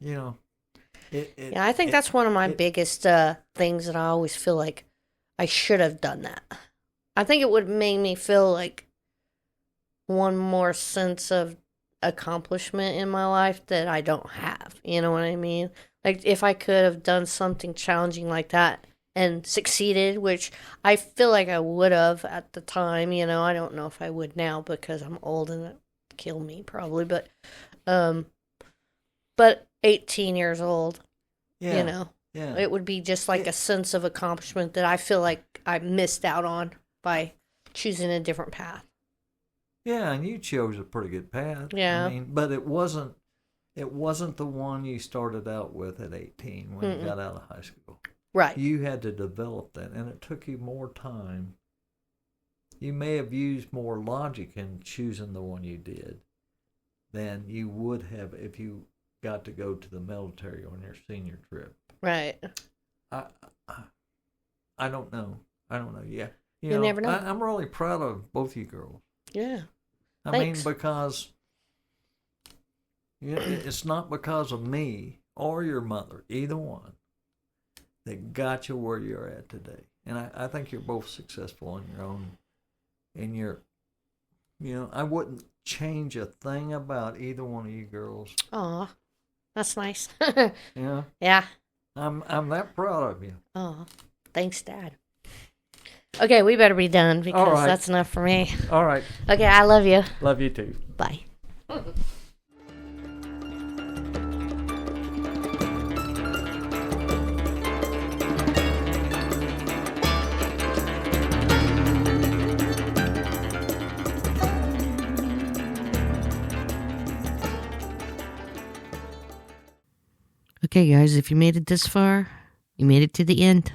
you know, yeah, I think that's one of my biggest things that I always feel like I should have done that. I think it would make me feel like one more sense of accomplishment in my life that I don't have. You know what I mean? Like if I could have done something challenging like that and succeeded, which I feel like I would have at the time, you know, I don't know if I would now because I'm old and it would kill me probably, but 18 years old, you know, it would be just like a sense of accomplishment that I feel like I missed out on by choosing a different path. Yeah, and you chose a pretty good path. Yeah. I mean, but it wasn't the one you started out with at 18 when you got out of high school. Right. You had to develop that, and it took you more time. You may have used more logic in choosing the one you did than you would have if you got to go to the military on your senior trip. Right. I don't know. Yeah. You never know. I'm really proud of both you girls. Yeah. I mean, because it's not because of me or your mother, either one, that got you where you're at today. And I think you're both successful in your own, I wouldn't change a thing about either one of you girls. Aw, that's nice. Yeah. Yeah. I'm that proud of you. Oh, thanks, Dad. Okay, we better be done because that's enough for me. All right. Okay, I love you. Love you too. Bye. Okay, guys, if you made it this far, you made it to the end.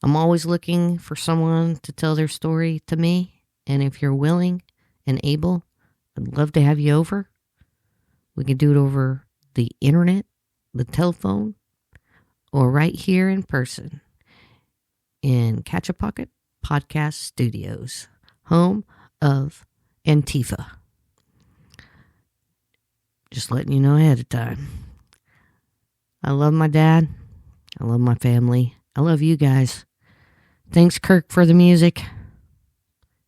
I'm always looking for someone to tell their story to me, and if you're willing and able, I'd love to have you over. We can do it over the internet, the telephone, or right here in person in Catch a Pocket Podcast Studios, home of Antifa. Just letting you know ahead of time. I love my dad. I love my family. I love you guys. Thanks, Kirk, for the music.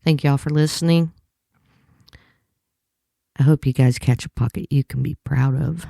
Thank y'all for listening. I hope you guys catch a pocket you can be proud of.